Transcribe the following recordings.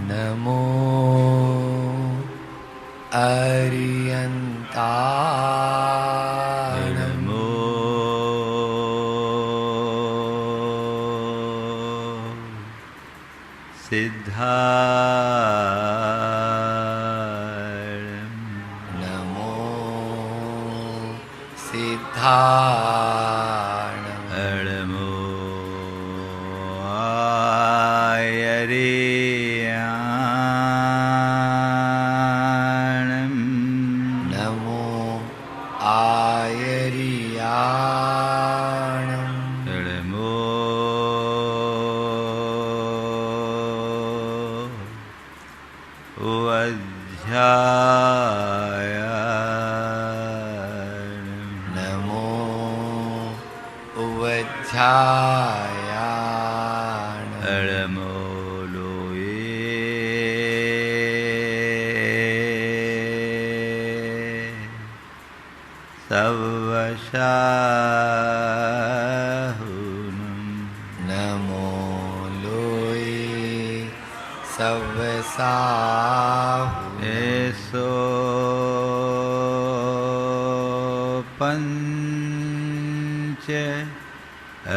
नमो अर्यन्ताय नमो सिद्धाय नमो सिद्धाय नमो आयर्याणं नमो आयर्याणं नमो उवध्यायाणं नमो उवध्यायाणं नमो सवशाहुनं नमो लोये सवसाहु एसो पंच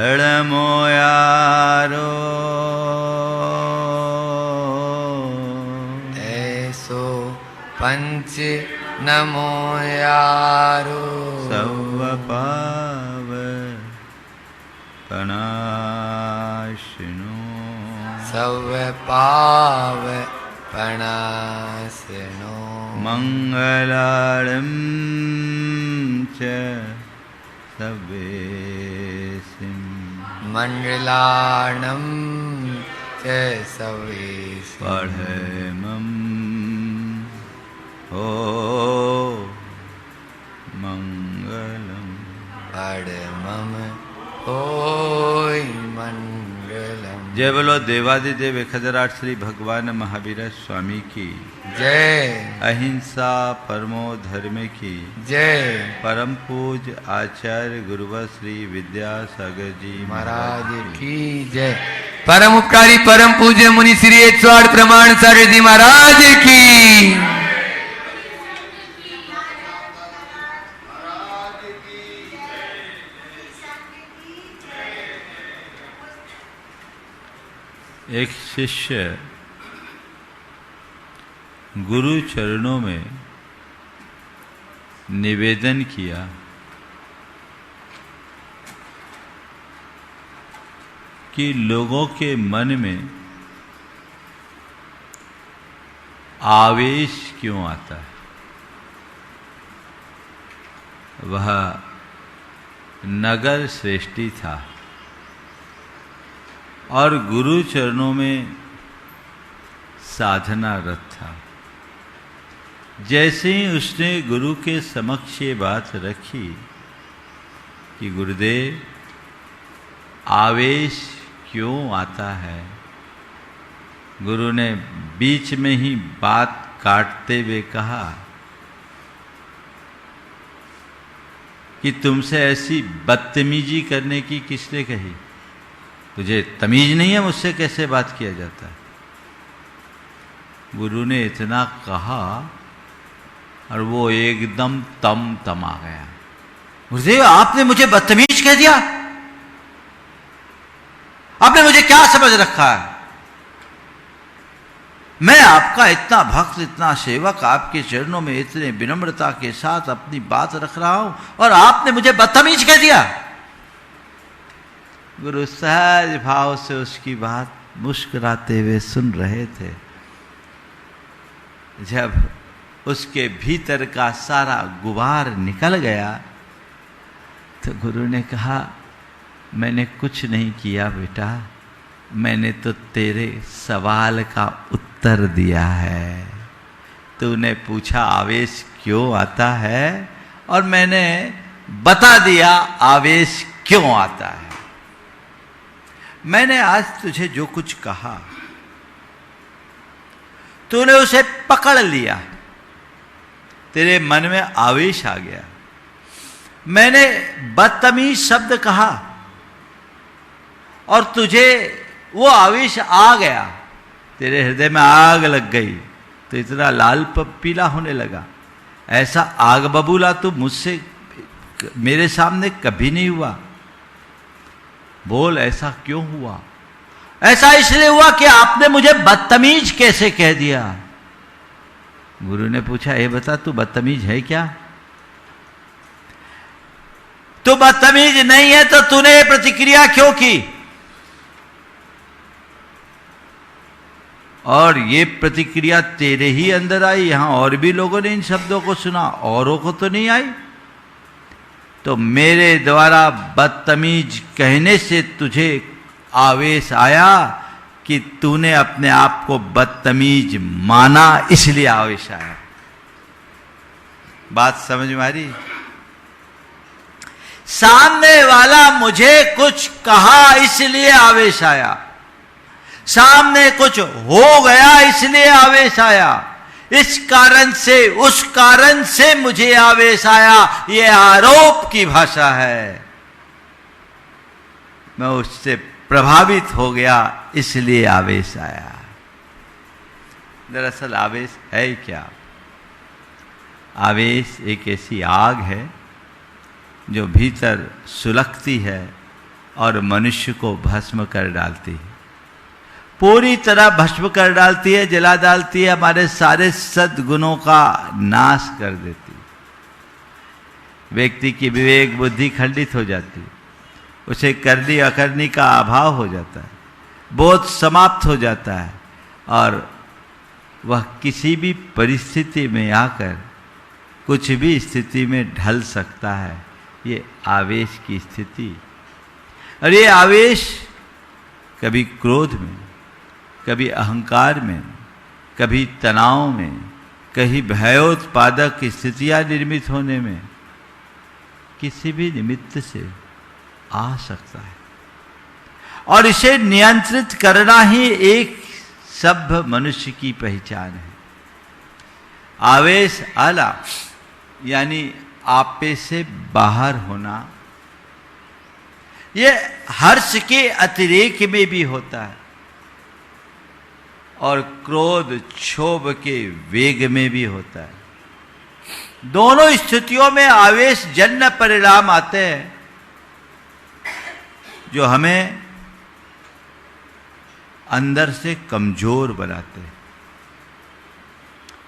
अड़मोयारो ऐसो पंच नमो यारो सवपाव पनाशिनो सव पाव पणासनो मंगलार्णं च सवेसिं मंगलाणं च सवेश पढ़मं ओ मंगलम परमं होय मंगलम। जय बोलो देवादिदेव 1008 श्री भगवान महावीर स्वामी की जय। अहिंसा परमो धर्म की जय। परम पूज आचार्य गुरुवर श्री विद्यासागर जी महाराज की जय। परम उपकारी परम पूज्य मुनि श्री 108 प्रमाण सागर जी महाराज की। एक शिष्य गुरु चरणों में निवेदन किया कि लोगों के मन में आवेश क्यों आता है। वह नगर श्रेष्ठी था और गुरु चरणों में साधना रत था। जैसे ही उसने गुरु के समक्ष ये बात रखी कि गुरुदेव आवेश क्यों आता है, गुरु ने बीच में ही बात काटते हुए कहा कि तुमसे ऐसी बदतमीजी करने की किसने कही? तुझे तमीज नहीं है मुझसे कैसे बात किया जाता है। गुरु ने इतना कहा और वो एकदम तमा गया। गुरुदेव आपने मुझे बदतमीज कह दिया, आपने मुझे क्या समझ रखा है? मैं आपका इतना भक्त इतना सेवक आपके चरणों में इतने विनम्रता के साथ अपनी बात रख रहा हूं और आपने मुझे बदतमीज कह दिया। गुरु सहज भाव से उसकी बात मुस्कुराते हुए सुन रहे थे। जब उसके भीतर का सारा गुबार निकल गया तो गुरु ने कहा, मैंने कुछ नहीं किया बेटा, मैंने तो तेरे सवाल का उत्तर दिया है। तूने पूछा आवेश क्यों आता है और मैंने बता दिया आवेश क्यों आता है। मैंने आज तुझे जो कुछ कहा तूने उसे पकड़ लिया, तेरे मन में आवेश आ गया। मैंने बदतमीज शब्द कहा और तुझे वो आवेश आ गया, तेरे हृदय में आग लग गई तो इतना लाल पीला होने लगा। ऐसा आग बबूला तो मुझसे मेरे सामने कभी नहीं हुआ। बोल ऐसा क्यों हुआ? ऐसा इसलिए हुआ कि आपने मुझे बदतमीज कैसे कह दिया। गुरु ने पूछा, ये बता तू बदतमीज है क्या? तू बदतमीज नहीं है तो तूने ये प्रतिक्रिया क्यों की? और ये प्रतिक्रिया तेरे ही अंदर आई, यहां और भी लोगों ने इन शब्दों को सुना, औरों को तो नहीं आई। तो मेरे द्वारा बदतमीज कहने से तुझे आवेश आया कि तूने अपने आप को बदतमीज माना, इसलिए आवेश आया। बात समझ में आ रही? सामने वाला मुझे कुछ कहा इसलिए आवेश आया, सामने कुछ हो गया इसलिए आवेश आया, इस कारण से उस कारण से मुझे आवेश आया। यह आरोप की भाषा है। मैं उससे प्रभावित हो गया इसलिए आवेश आया। दरअसल आवेश है क्या? आवेश एक ऐसी आग है जो भीतर सुलगती है और मनुष्य को भस्म कर डालती है, पूरी तरह भस्म कर डालती है, जला डालती है, हमारे सारे सद्गुणों का नाश कर देती है। व्यक्ति की विवेक बुद्धि खंडित हो जाती है, उसे करनी अकरनी का अभाव हो जाता है, बोध समाप्त हो जाता है और वह किसी भी परिस्थिति में आकर कुछ भी स्थिति में ढल सकता है। ये आवेश की स्थिति। और ये आवेश कभी क्रोध में, कभी अहंकार में, कभी तनाव में, कहीं भयोत्पादक स्थितियां निर्मित होने में, किसी भी निमित्त से आ सकता है। और इसे नियंत्रित करना ही एक सभ्य मनुष्य की पहचान है। आवेश आला यानी आपे से बाहर होना, यह हर्ष के अतिरेक में भी होता है और क्रोध क्षोभ के वेग में भी होता है। दोनों स्थितियों में आवेश जन्य परिणाम आते हैं जो हमें अंदर से कमजोर बनाते हैं।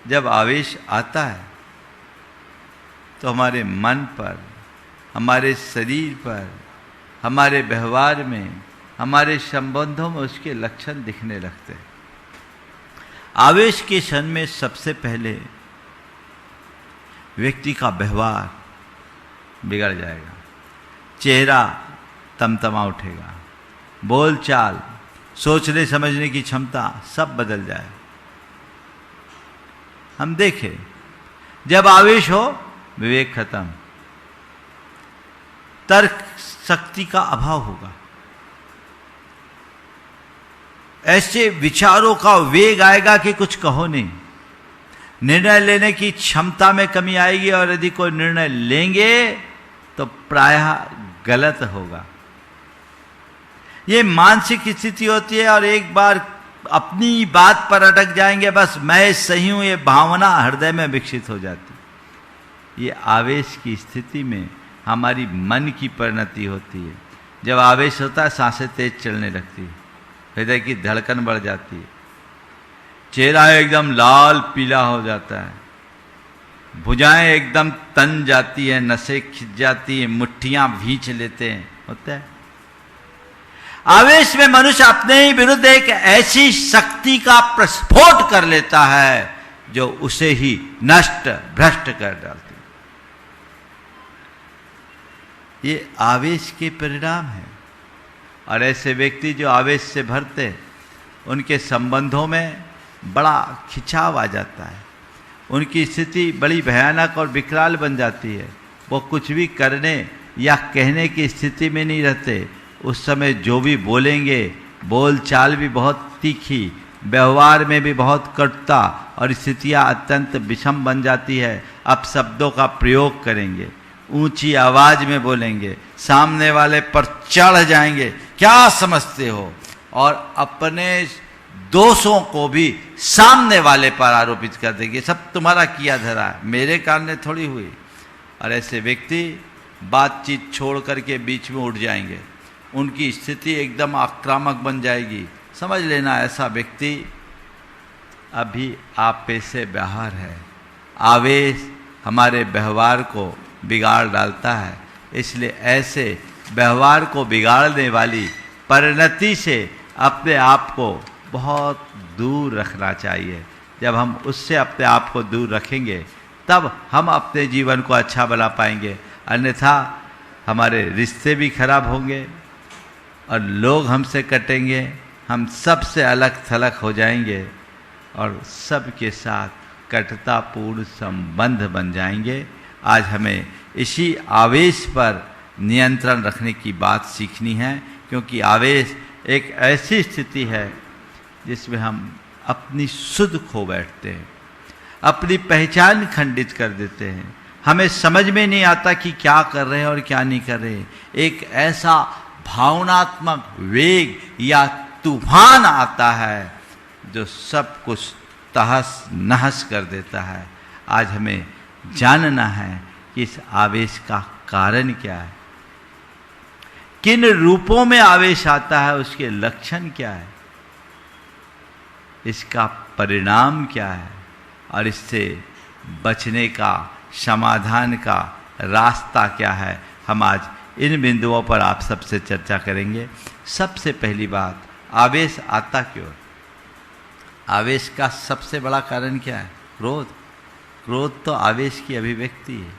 जब आवेश आता है तो हमारे मन पर, हमारे शरीर पर, हमारे व्यवहार में, हमारे संबंधों में उसके लक्षण दिखने लगते हैं। आवेश के क्षण में सबसे पहले व्यक्ति का व्यवहार बिगड़ जाएगा, चेहरा तमतमा उठेगा, बोलचाल, सोचने समझने की क्षमता सब बदल जाए। हम देखें, जब आवेश हो विवेक खत्म, तर्क शक्ति का अभाव होगा, ऐसे विचारों का वेग आएगा कि कुछ कहो नहीं। निर्णय लेने की क्षमता में कमी आएगी और यदि कोई निर्णय लेंगे तो प्रायः गलत होगा। ये मानसिक स्थिति होती है और एक बार अपनी बात पर अटक जाएंगे, बस मैं सही हूं, ये भावना हृदय में विकसित हो जाती। ये आवेश की स्थिति में हमारी मन की परिणति होती है। जब आवेश होता है सांसें तेज चलने लगती है, हृदय की धड़कन बढ़ जाती है, चेहरा एकदम लाल पीला हो जाता है, भुजाएं एकदम तन जाती है, नसें खिंच जाती है, मुट्ठियां भींच लेते हैं, होता है। आवेश में मनुष्य अपने ही विरुद्ध एक ऐसी शक्ति का प्रस्फोट कर लेता है जो उसे ही नष्ट भ्रष्ट कर डालती। ये आवेश के परिणाम है। और ऐसे व्यक्ति जो आवेश से भरते, उनके संबंधों में बड़ा खिंचाव आ जाता है, उनकी स्थिति बड़ी भयानक और विकराल बन जाती है। वो कुछ भी करने या कहने की स्थिति में नहीं रहते। उस समय जो भी बोलेंगे, बोल चाल भी बहुत तीखी, व्यवहार में भी बहुत कटुता और स्थितियाँ अत्यंत विषम बन जाती है। अब शब्दों का प्रयोग करेंगे, ऊंची आवाज में बोलेंगे, सामने वाले पर चढ़ जाएंगे, क्या समझते हो, और अपने दोषों को भी सामने वाले पर आरोपित कर देंगे, सब तुम्हारा किया धरा है, मेरे कारण थोड़ी हुई। और ऐसे व्यक्ति बातचीत छोड़ करके बीच में उठ जाएंगे, उनकी स्थिति एकदम आक्रामक बन जाएगी। समझ लेना ऐसा व्यक्ति अभी आप पे से बाहर है। आवेश हमारे व्यवहार को बिगाड़ डालता है, इसलिए ऐसे व्यवहार को बिगाड़ने वाली परिणति से अपने आप को बहुत दूर रखना चाहिए। जब हम उससे अपने आप को दूर रखेंगे तब हम अपने जीवन को अच्छा बना पाएंगे, अन्यथा हमारे रिश्ते भी खराब होंगे और लोग हमसे कटेंगे, हम सबसे अलग थलग हो जाएंगे और सबके साथ कटुतापूर्ण संबंध बन जाएंगे। आज हमें इसी आवेश पर नियंत्रण रखने की बात सीखनी है, क्योंकि आवेश एक ऐसी स्थिति है जिसमें हम अपनी सुध खो बैठते हैं, अपनी पहचान खंडित कर देते हैं, हमें समझ में नहीं आता कि क्या कर रहे हैं और क्या नहीं कर रहे हैं। एक ऐसा भावनात्मक वेग या तूफान आता है जो सब कुछ तहस नहस कर देता है। आज हमें जानना है कि इस आवेश का कारण क्या है, किन रूपों में आवेश आता है, उसके लक्षण क्या है, इसका परिणाम क्या है और इससे बचने का, समाधान का रास्ता क्या है। हम आज इन बिंदुओं पर आप सबसे चर्चा करेंगे। सबसे पहली बात, आवेश आता क्यों? आवेश का सबसे बड़ा कारण क्या है? क्रोध। क्रोध तो आवेश की अभिव्यक्ति है।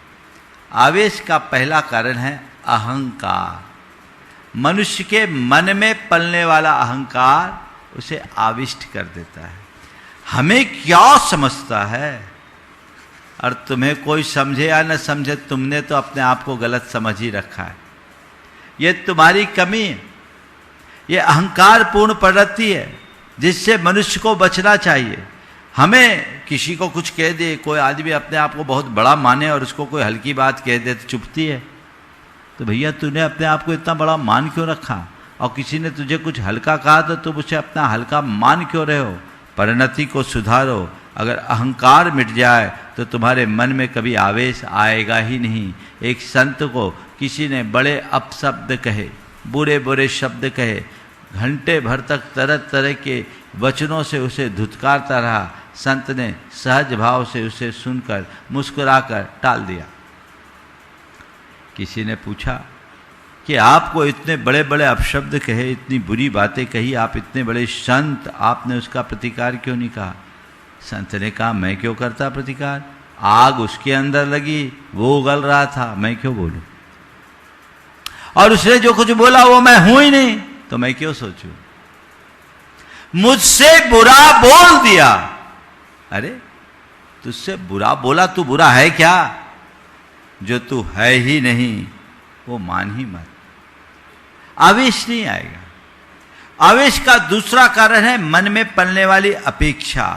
आवेश का पहला कारण है अहंकार। मनुष्य के मन में पलने वाला अहंकार उसे आविष्ट कर देता है। हमें क्या समझता है, और तुम्हें कोई समझे या न समझे, तुमने तो अपने आप को गलत समझ ही रखा है। ये तुम्हारी कमी है, ये अहंकार पूर्ण प्रवृत्ति है जिससे मनुष्य को बचना चाहिए। हमें किसी को कुछ कह दे, कोई आदमी अपने आप को बहुत बड़ा माने और उसको कोई हल्की बात कह दे तो चुपती है, तो भैया तूने अपने आप को इतना बड़ा मान क्यों रखा? और किसी ने तुझे कुछ हल्का कहा तो तुम उसे अपना हल्का मान क्यों रहे हो? परिणति को सुधारो। अगर अहंकार मिट जाए तो तुम्हारे मन में कभी आवेश आएगा ही नहीं। एक संत को किसी ने बड़े अपशब्द कहे, बुरे बुरे शब्द कहे, घंटे भर तक तरह तरह के वचनों से उसे धुतकारता रहा। संत ने सहज भाव से उसे सुनकर मुस्कुराकर टाल दिया। किसी ने पूछा कि आपको इतने बड़े बड़े अपशब्द कहे, इतनी बुरी बातें कही, आप इतने बड़े संत, आपने उसका प्रतिकार क्यों नहीं कहा? संत ने कहा, मैं क्यों करता प्रतिकार? आग उसके अंदर लगी, वो उगल रहा था, मैं क्यों बोलूं? और उसने जो कुछ बोला वो मैं हूं ही नहीं, तो मैं क्यों सोचूं? मुझसे बुरा बोल दिया। अरे तुझसे बुरा बोला, तू बुरा है क्या? जो तू है ही नहीं वो मान ही मत। आवेश नहीं आएगा। आवेश का दूसरा कारण है मन में पलने वाली अपेक्षा।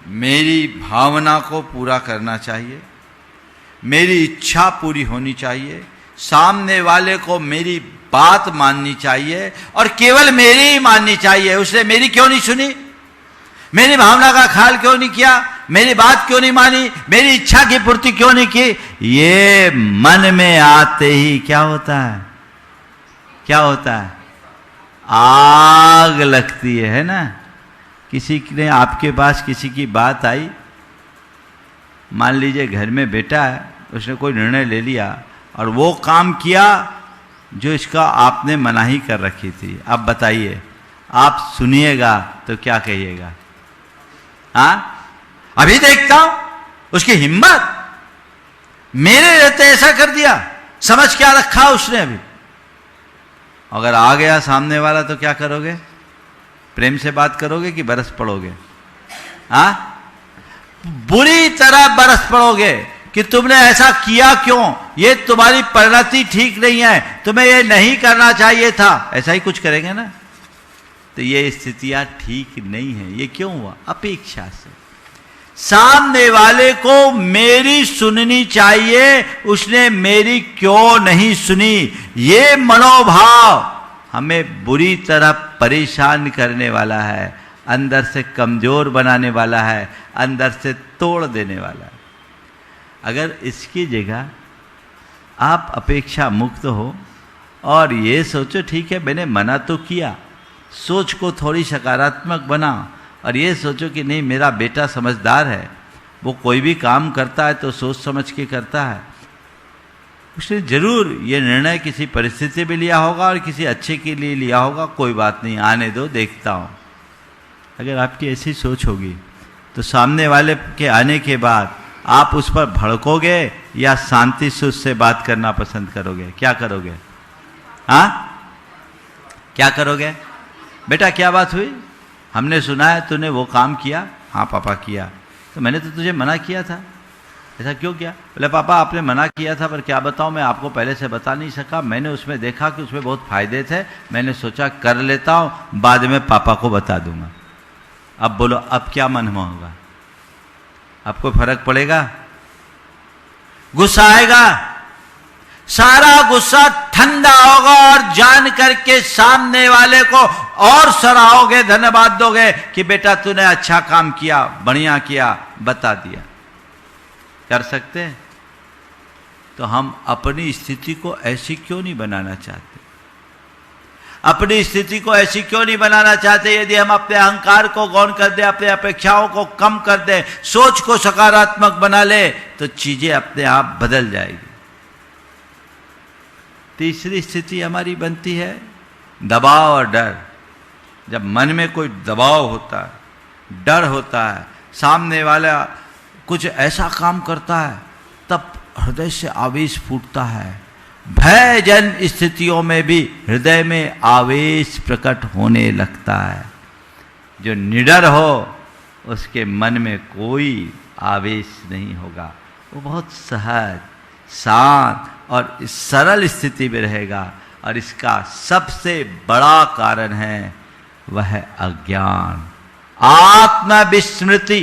मेरी भावना को पूरा करना चाहिए, मेरी इच्छा पूरी होनी चाहिए, सामने वाले को मेरी बात माननी चाहिए और केवल मेरी ही माननी चाहिए। उसने मेरी क्यों नहीं सुनी? मेरी भावना का ख्याल क्यों नहीं किया? मेरी बात क्यों नहीं मानी? मेरी इच्छा की पूर्ति क्यों नहीं की? ये मन में आते ही क्या होता है? क्या होता है? आग लगती है ना। किसी ने आपके पास किसी की बात आई, मान लीजिए घर में बेटा है, उसने कोई निर्णय ले लिया और वो काम किया जो इसका आपने मनाही कर रखी थी। अब बताइए, आप सुनिएगा तो क्या कहिएगा? हाँ, अभी देखता हूं उसकी हिम्मत, मेरे रहते ऐसा कर दिया, समझ क्या रखा उसने अभी। अगर आ गया सामने वाला तो क्या करोगे? प्रेम से बात करोगे कि बरस पड़ोगे? हाँ, बुरी तरह बरस पड़ोगे कि तुमने ऐसा किया क्यों, ये तुम्हारी परिणति ठीक नहीं है, तुम्हें ये नहीं करना चाहिए था, ऐसा ही कुछ करेंगे ना। तो ये स्थितियां ठीक नहीं है। ये क्यों हुआ? अपेक्षा से। सामने वाले को मेरी सुननी चाहिए, उसने मेरी क्यों नहीं सुनी, ये मनोभाव हमें बुरी तरह परेशान करने वाला है, अंदर से कमजोर बनाने वाला है, अंदर से तोड़ देने वाला है। अगर इसकी जगह आप अपेक्षा मुक्त हो और ये सोचो ठीक है मैंने मना तो किया, सोच को थोड़ी सकारात्मक बनाओ और ये सोचो कि नहीं मेरा बेटा समझदार है, वो कोई भी काम करता है तो सोच समझ के करता है, उसने जरूर ये निर्णय किसी परिस्थिति में लिया होगा और किसी अच्छे के लिए लिया होगा, कोई बात नहीं आने दो देखता हूँ। अगर आपकी ऐसी सोच होगी तो सामने वाले के आने के बाद आप उस पर भड़कोगे या शांति से उससे बात करना पसंद करोगे? क्या करोगे? हाँ क्या करोगे? बेटा क्या बात हुई? हमने सुना है तूने वो काम किया। हाँ पापा किया। तो मैंने तो तुझे मना किया था। ऐसा क्यों किया? बोले पापा आपने मना किया था पर क्या बताऊं मैं आपको पहले से बता नहीं सका, मैंने उसमें देखा कि उसमें बहुत फायदे थे, मैंने सोचा कर लेता हूं बाद में पापा को बता दूंगा। अब बोलो अब क्या मन में होगा? आपको फर्क पड़ेगा? गुस्सा आएगा, सारा गुस्सा ठंडा होगा और जान करके सामने वाले को और सराहोगे, धन्यवाद दोगे कि बेटा तूने अच्छा काम किया, बढ़िया किया, बता दिया। कर सकते हैं? तो हम अपनी स्थिति को ऐसी क्यों नहीं बनाना चाहते? अपनी स्थिति को ऐसी क्यों नहीं बनाना चाहते? यदि हम अपने अहंकार को गौण कर दें, अपने अपेक्षाओं को कम कर दें, सोच को सकारात्मक बना ले तो चीजें अपने आप बदल जाएगी। तीसरी स्थिति हमारी बनती है दबाव और डर। जब मन में कोई दबाव होता है, डर होता है, सामने वाला कुछ ऐसा काम करता है, तब हृदय से आवेश फूटता है। भयजन स्थितियों में भी हृदय में आवेश प्रकट होने लगता है। जो निडर हो उसके मन में कोई आवेश नहीं होगा, वो बहुत सहज, शांत और सरल स्थिति में रहेगा। और इसका सबसे बड़ा कारण है वह अज्ञान, आत्मविस्मृति,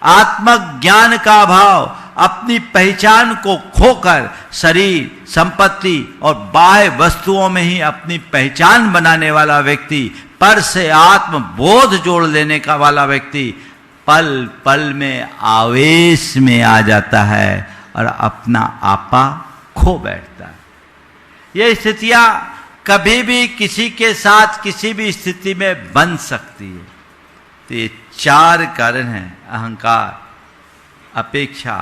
आत्मज्ञान का अभाव। अपनी पहचान को खोकर शरीर, संपत्ति और बाह्य वस्तुओं में ही अपनी पहचान बनाने वाला व्यक्ति, पर से आत्मबोध जोड़ लेने का वाला व्यक्ति पल पल में आवेश में आ जाता है और अपना आपा खो बैठता है। ये स्थितियां कभी भी किसी के साथ किसी भी स्थिति में बन सकती है। तो ये चार कारण हैं: अहंकार, अपेक्षा,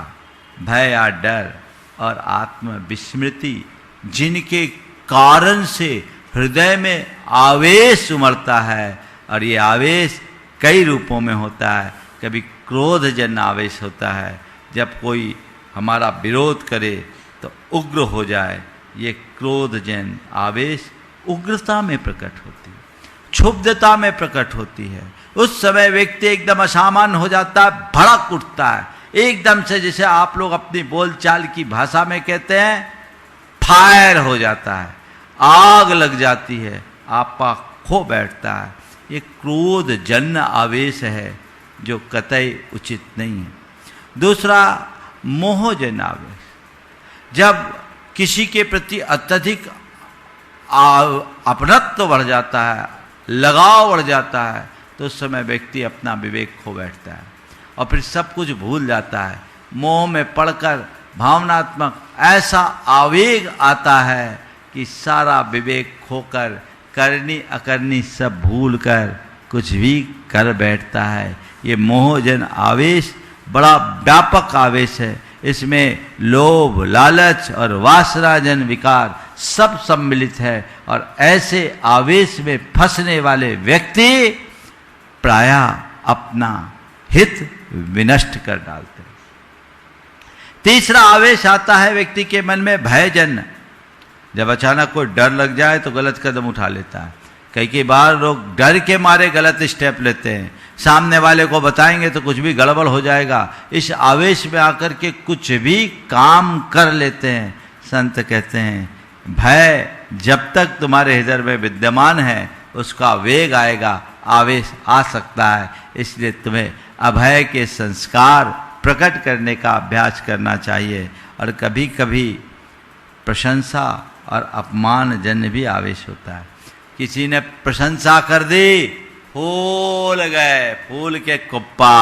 भय या डर और आत्मविस्मृति, जिनके कारण से हृदय में आवेश उमड़ता है। और ये आवेश कई रूपों में होता है। कभी क्रोधजन्य आवेश होता है, जब कोई हमारा विरोध करे तो उग्र हो जाए, ये क्रोधजन्य आवेश उग्रता में प्रकट होती है, क्षुब्धता में प्रकट होती है। उस समय व्यक्ति एकदम असामान्य हो जाता है, भड़क उठता है एकदम से, जैसे आप लोग अपनी बोलचाल की भाषा में कहते हैं, फायर हो जाता है, आग लग जाती है, आपा खो बैठता है। ये क्रोधजन्य आवेश है जो कतई उचित नहीं है। दूसरा मोहजन्य आवेश, जब किसी के प्रति अत्यधिक अपनत्व बढ़ जाता है, लगाव बढ़ जाता है, तो उस समय व्यक्ति अपना विवेक खो बैठता है और फिर सब कुछ भूल जाता है। मोह में पड़कर भावनात्मक ऐसा आवेग आता है कि सारा विवेक खोकर करनी अकरनी सब भूल कर कुछ भी कर बैठता है। ये मोहजन आवेश बड़ा व्यापक आवेश है। इसमें लोभ, लालच और वासनाजन विकार सब सम्मिलित है और ऐसे आवेश में फंसने वाले व्यक्ति प्रायः अपना हित विनष्ट कर डालते हैं। तीसरा आवेश आता है व्यक्ति के मन में भयजन्य। जब अचानक कोई डर लग जाए तो गलत कदम उठा लेता है। कई बार लोग डर के मारे गलत स्टेप लेते हैं, सामने वाले को बताएंगे तो कुछ भी गड़बड़ हो जाएगा, इस आवेश में आकर के कुछ भी काम कर लेते हैं। संत कहते हैं भय जब तक तुम्हारे हृदय में विद्यमान है उसका वेग आएगा, आवेश आ सकता है। इसलिए तुम्हें अभय के संस्कार प्रकट करने का अभ्यास करना चाहिए। और कभी कभी प्रशंसा और अपमानजन्य भी आवेश होता है। किसी ने प्रशंसा कर दी, फूल गए, फूल के कुप्पा,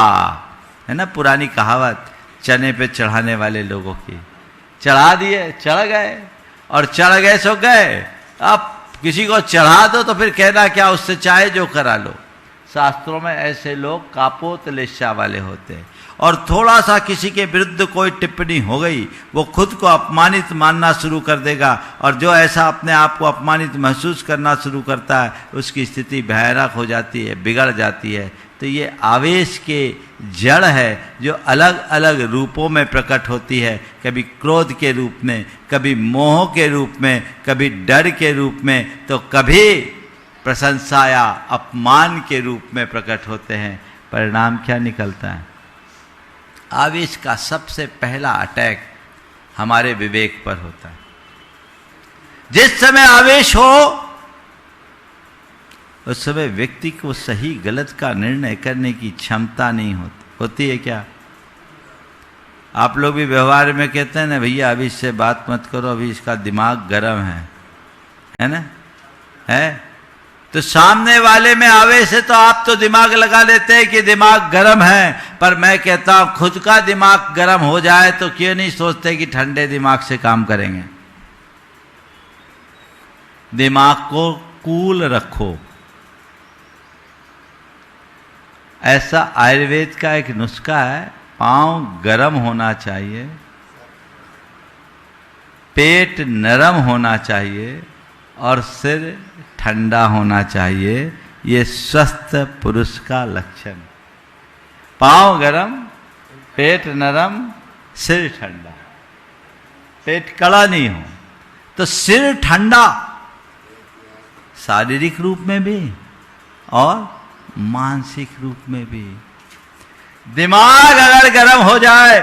है ना पुरानी कहावत चने पे चढ़ाने वाले लोगों की। चढ़ा दिए, चढ़ गए, और चढ़ गए सो गए। अब किसी को चढ़ा दो तो फिर कहना क्या, उससे चाहे जो करा लो। शास्त्रों में ऐसे लोग कापोत लेशा वाले होते हैं। और थोड़ा सा किसी के विरुद्ध कोई टिप्पणी हो गई, वो खुद को अपमानित मानना शुरू कर देगा, और जो ऐसा अपने आप को अपमानित महसूस करना शुरू करता है उसकी स्थिति भयानक हो जाती है, बिगड़ जाती है। तो ये आवेश के जड़ है जो अलग अलग रूपों में प्रकट होती है, कभी क्रोध के रूप में, कभी मोह के रूप में, कभी डर के रूप में, तो कभी प्रशंसा या अपमान के रूप में प्रकट होते हैं। परिणाम क्या निकलता है? आवेश का सबसे पहला अटैक हमारे विवेक पर होता है। जिस समय आवेश हो उस समय व्यक्ति को सही गलत का निर्णय करने की क्षमता नहीं होती है क्या? आप लोग भी व्यवहार में कहते हैं ना, भैया अभी इससे बात मत करो, अभी इसका दिमाग गर्म है ना? है तो सामने वाले में आवेश है तो आप तो दिमाग लगा लेते हैं कि दिमाग गर्म है, पर मैं कहता हूं खुद का दिमाग गर्म हो जाए तो क्यों नहीं सोचते कि ठंडे दिमाग से काम करेंगे। दिमाग को कूल रखो। ऐसा आयुर्वेद का एक नुस्खा है, पांव गर्म होना चाहिए, पेट नरम होना चाहिए और सिर ठंडा होना चाहिए। ये स्वस्थ पुरुष का लक्षण। पांव गरम, पेट नरम, सिर ठंडा। पेट कड़ा नहीं हो तो सिर ठंडा, शारीरिक रूप में भी और मानसिक रूप में भी। दिमाग अगर गर्म हो जाए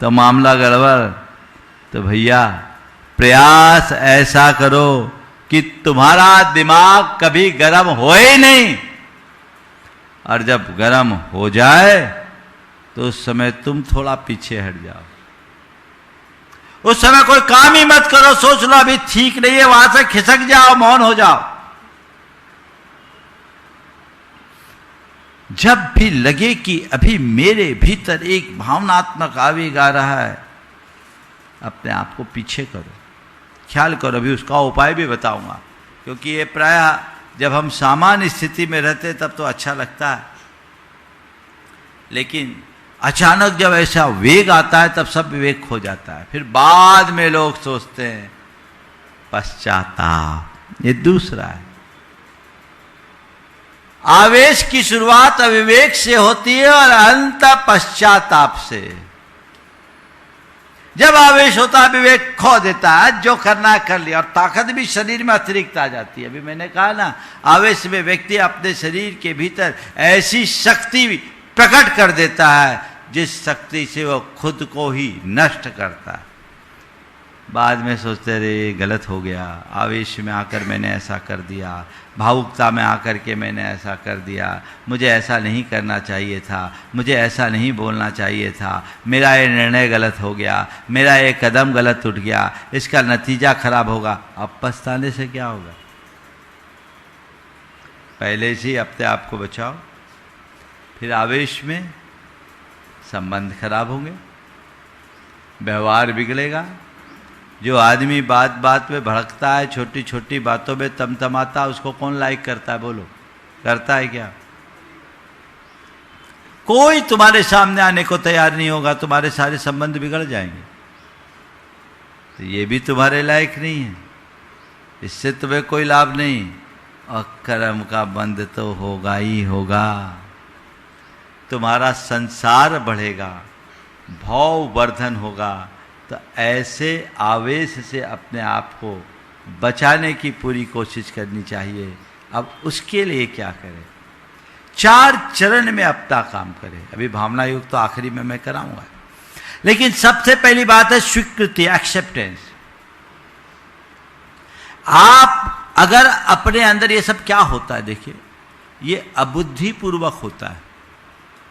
तो मामला गड़बड़। तो भैया प्रयास ऐसा करो कि तुम्हारा दिमाग कभी गर्म हो ही नहीं, और जब गर्म हो जाए तो उस समय तुम थोड़ा पीछे हट जाओ। उस समय कोई काम ही मत करो, सोच लो अभी ठीक नहीं है, वहां से खिसक जाओ, मौन हो जाओ। जब भी लगे कि अभी मेरे भीतर एक भावनात्मक आवेग आ रहा है, अपने आप को पीछे करो, ख्याल करो। अभी उसका उपाय भी बताऊंगा, क्योंकि ये प्रायः जब हम सामान्य स्थिति में रहते तब तो अच्छा लगता है, लेकिन अचानक जब ऐसा वेग आता है तब सब विवेक खो जाता है। फिर बाद में लोग सोचते हैं पश्चाताप। ये दूसरा है। आवेश की शुरुआत अविवेक से होती है और अंत पश्चाताप से। जब आवेश होता है विवेक खो देता है, जो करना कर लिया, और ताकत भी शरीर में अतिरिक्त आ जाती है। अभी मैंने कहा ना, आवेश में व्यक्ति अपने शरीर के भीतर ऐसी शक्ति प्रकट कर देता है जिस शक्ति से वो खुद को ही नष्ट करता है। बाद में सोचते रहे गलत हो गया, आवेश में आकर मैंने ऐसा कर दिया, भावुकता में आकर के मैंने ऐसा कर दिया, मुझे ऐसा नहीं करना चाहिए था, मुझे ऐसा नहीं बोलना चाहिए था, मेरा ये निर्णय गलत हो गया, मेरा ये कदम गलत उठ गया, इसका नतीजा खराब होगा। अब पछताने से क्या होगा? पहले से ही अपने आप को बचाओ। फिर आवेश में संबंध खराब होंगे, व्यवहार बिगड़ेगा। जो आदमी बात बात पे भड़कता है, छोटी छोटी बातों में तमतमाता, उसको कौन लाइक करता है? बोलो, करता है क्या? कोई तुम्हारे सामने आने को तैयार नहीं होगा, तुम्हारे सारे संबंध बिगड़ जाएंगे। तो ये भी तुम्हारे लायक नहीं है, इससे तुम्हें कोई लाभ नहीं, और कर्म का बंध तो होगा ही होगा। तुम्हारा संसार बढ़ेगा, भाव वर्धन होगा। तो ऐसे आवेश से अपने आप को बचाने की पूरी कोशिश करनी चाहिए। अब उसके लिए क्या करें? 4 चरण में अपना काम करें। अभी भावना युग तो आखिरी में मैं कराऊंगा, लेकिन सबसे पहली बात है स्वीकृति, एक्सेप्टेंस। आप अगर अपने अंदर ये सब क्या होता है, देखिए, ये अबुद्धिपूर्वक होता है,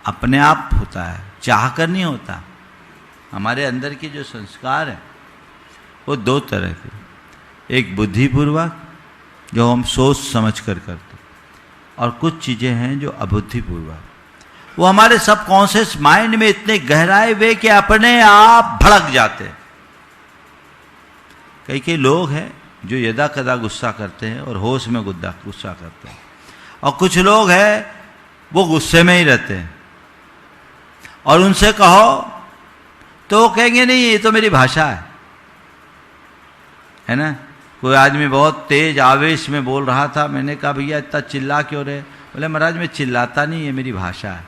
अपने आप होता है, चाह कर नहीं होता। हमारे अंदर के जो संस्कार हैं वो 2 तरह के, एक बुद्धिपूर्वक, जो हम सोच समझ कर करते, और कुछ चीज़ें हैं जो अबुद्धिपूर्वक, वो हमारे सबकॉन्शियस माइंड में इतने गहराए हुए कि अपने आप भड़क जाते हैं। कई लोग हैं जो यदा कदा गुस्सा करते हैं और होश में गुस्सा करते हैं, और कुछ लोग हैं वो गुस्से में ही रहते हैं, और उनसे कहो तो वो कहेंगे नहीं ये तो मेरी भाषा है ना। कोई आदमी बहुत तेज आवेश में बोल रहा था, मैंने कहा भैया इतना चिल्ला क्यों रहे? बोले महाराज मैं चिल्लाता नहीं, ये मेरी भाषा है।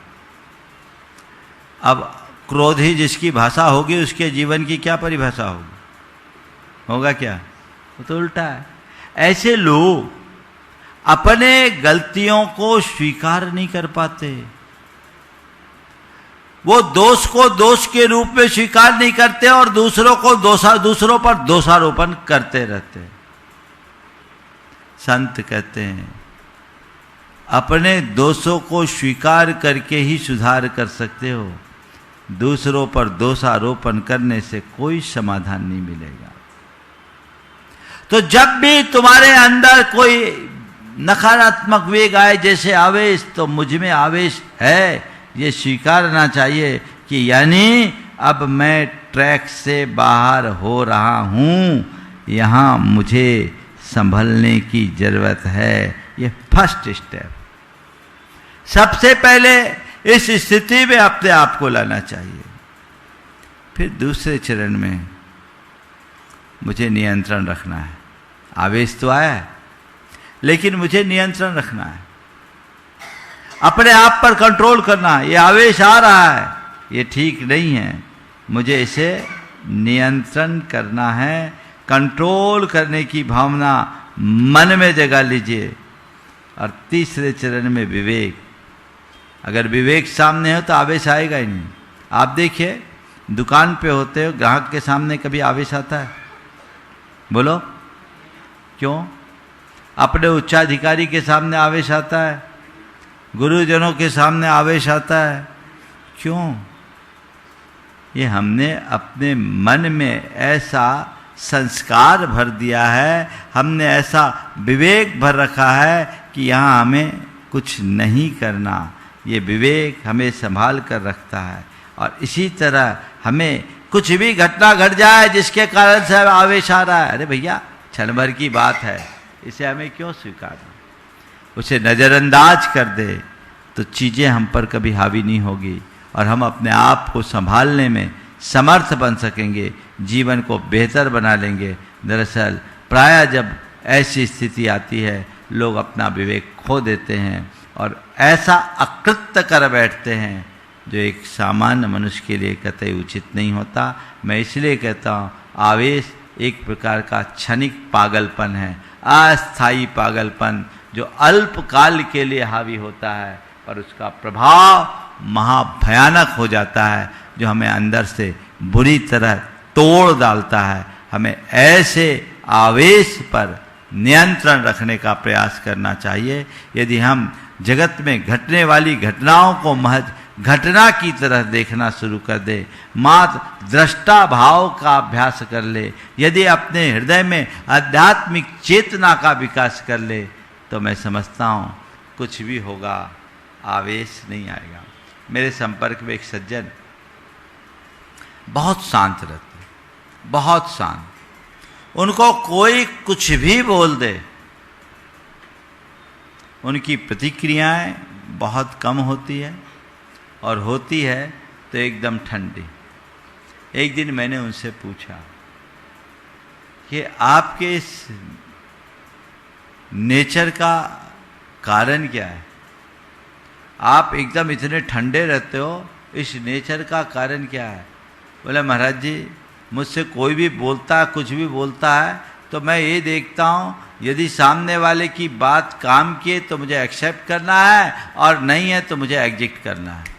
अब क्रोध ही जिसकी भाषा होगी उसके जीवन की क्या परिभाषा होगी? होगा क्या? वो तो उल्टा है। ऐसे लोग अपने गलतियों को स्वीकार नहीं कर पाते, वो दोष को दोष के रूप में स्वीकार नहीं करते और दूसरों पर दोषारोपण करते रहते हैं। संत कहते हैं अपने दोषों को स्वीकार करके ही सुधार कर सकते हो, दूसरों पर दोषारोपण करने से कोई समाधान नहीं मिलेगा। तो जब भी तुम्हारे अंदर कोई नकारात्मक वेग आए, जैसे आवेश, तो मुझ में आवेश है ये स्वीकारना चाहिए कि यानी अब मैं ट्रैक से बाहर हो रहा हूं, यहां मुझे संभलने की जरूरत है। ये फर्स्ट स्टेप। सबसे पहले इस स्थिति में अपने आप को लाना चाहिए। फिर दूसरे चरण में मुझे नियंत्रण रखना है। आवेश तो आया है, लेकिन मुझे नियंत्रण रखना है, अपने आप पर कंट्रोल करना है। ये आवेश आ रहा है, ये ठीक नहीं है, मुझे इसे नियंत्रण करना है। कंट्रोल करने की भावना मन में जगा लीजिए। और तीसरे चरण में विवेक। अगर विवेक सामने हो तो आवेश आएगा ही नहीं। आप देखिए दुकान पे होते हो, ग्राहक के सामने कभी आवेश आता है? बोलो क्यों? अपने उच्चाधिकारी के सामने आवेश आता है, गुरुजनों के सामने आवेश आता है, क्यों? ये हमने अपने मन में ऐसा संस्कार भर दिया है, हमने ऐसा विवेक भर रखा है कि यहाँ हमें कुछ नहीं करना। ये विवेक हमें संभाल कर रखता है। और इसी तरह हमें कुछ भी घटना घट जाए जिसके कारण से आवेश आ रहा है, अरे भैया क्षण भर की बात है, इसे हमें क्यों स्वीकारना? उसे नज़रअंदाज कर दे तो चीज़ें हम पर कभी हावी नहीं होगी और हम अपने आप को संभालने में समर्थ बन सकेंगे, जीवन को बेहतर बना लेंगे। दरअसल प्रायः जब ऐसी स्थिति आती है लोग अपना विवेक खो देते हैं और ऐसा अकृत्य कर बैठते हैं जो एक सामान्य मनुष्य के लिए कतई उचित नहीं होता। मैं इसलिए कहता हूँ आवेश एक प्रकार का क्षणिक पागलपन है, अस्थायी पागलपन जो अल्पकाल के लिए हावी होता है, पर उसका प्रभाव महाभयानक हो जाता है जो हमें अंदर से बुरी तरह तोड़ डालता है। हमें ऐसे आवेश पर नियंत्रण रखने का प्रयास करना चाहिए। यदि हम जगत में घटने वाली घटनाओं को महज घटना की तरह देखना शुरू कर दे, मात्र दृष्टा भाव का अभ्यास कर ले, यदि अपने हृदय में आध्यात्मिक चेतना का विकास कर ले, तो मैं समझता हूँ कुछ भी होगा, आवेश नहीं आएगा। मेरे संपर्क में एक सज्जन बहुत शांत रहते, बहुत शांत, उनको कोई कुछ भी बोल दे, उनकी प्रतिक्रियाएं बहुत कम होती है और होती है तो एकदम ठंडी। एक दिन मैंने उनसे पूछा कि आपके इस नेचर का कारण क्या है? आप एकदम इतने ठंडे रहते हो, इस नेचर का कारण क्या है? बोले महाराज जी मुझसे कोई भी बोलता है, कुछ भी बोलता है, तो मैं ये देखता हूँ यदि सामने वाले की बात काम किए तो मुझे एक्सेप्ट करना है और नहीं है तो मुझे एग्जिट करना है।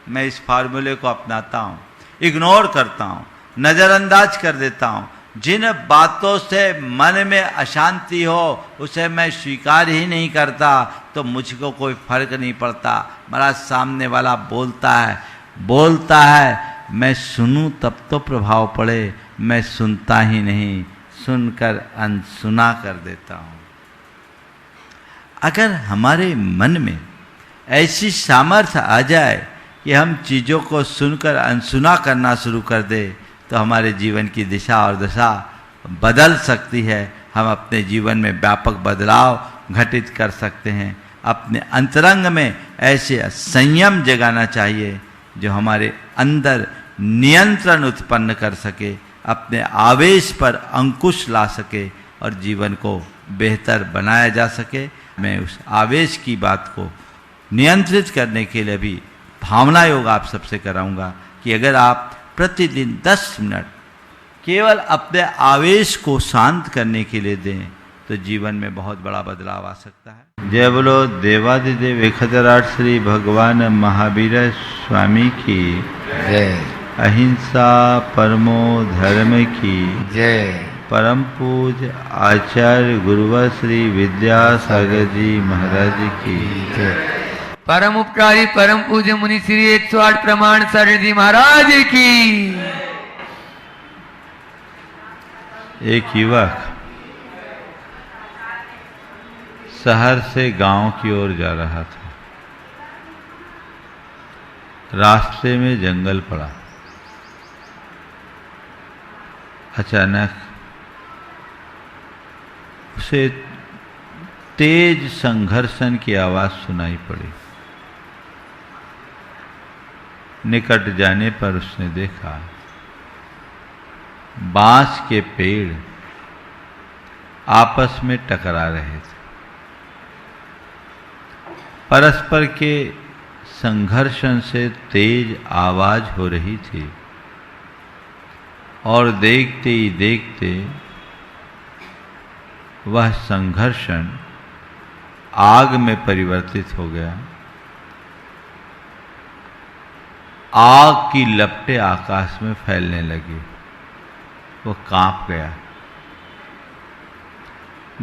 मैं इस फार्मूले को अपनाता हूँ, इग्नोर करता हूँ, नज़रअंदाज कर देता हूँ। जिन बातों से मन में अशांति हो उसे मैं स्वीकार ही नहीं करता, तो मुझको कोई फर्क नहीं पड़ता। महाराज सामने वाला बोलता है, मैं सुनूं तब तो प्रभाव पड़े, मैं सुनता ही नहीं, सुनकर अनसुना कर देता हूँ। अगर हमारे मन में ऐसी सामर्थ्य आ जाए कि हम चीज़ों को सुनकर अनसुना करना शुरू कर दे, तो हमारे जीवन की दिशा और दशा बदल सकती है। हम अपने जीवन में व्यापक बदलाव घटित कर सकते हैं। अपने अंतरंग में ऐसे संयम जगाना चाहिए जो हमारे अंदर नियंत्रण उत्पन्न कर सके, अपने आवेश पर अंकुश ला सके और जीवन को बेहतर बनाया जा सके। मैं उस आवेश की बात को नियंत्रित करने के लिए भी भावना योग आप सबसे कराऊंगा कि अगर आप प्रतिदिन 10 मिनट केवल अपने आवेश को शांत करने के लिए दें तो जीवन में बहुत बड़ा बदलाव आ सकता है। जय बोलो देवादिदेव 1008 श्री भगवान महावीर स्वामी की जय। अहिंसा परमो धर्म की जय। परम पूज आचार्य गुरुवर श्री विद्यासागर जी महाराज की जय। परम उपकारी परम पूज्य मुनि श्री 108 प्रमाण सागर जी महाराज की। एक युवक शहर से गांव की ओर जा रहा था। रास्ते में जंगल पड़ा। अचानक उसे तेज संघर्षण की आवाज सुनाई पड़ी। निकट जाने पर उसने देखा बांस के पेड़ आपस में टकरा रहे थे। परस्पर के संघर्षण से तेज आवाज हो रही थी और देखते ही देखते वह संघर्षण आग में परिवर्तित हो गया। आग की लपटें आकाश में फैलने लगी। वो कांप गया।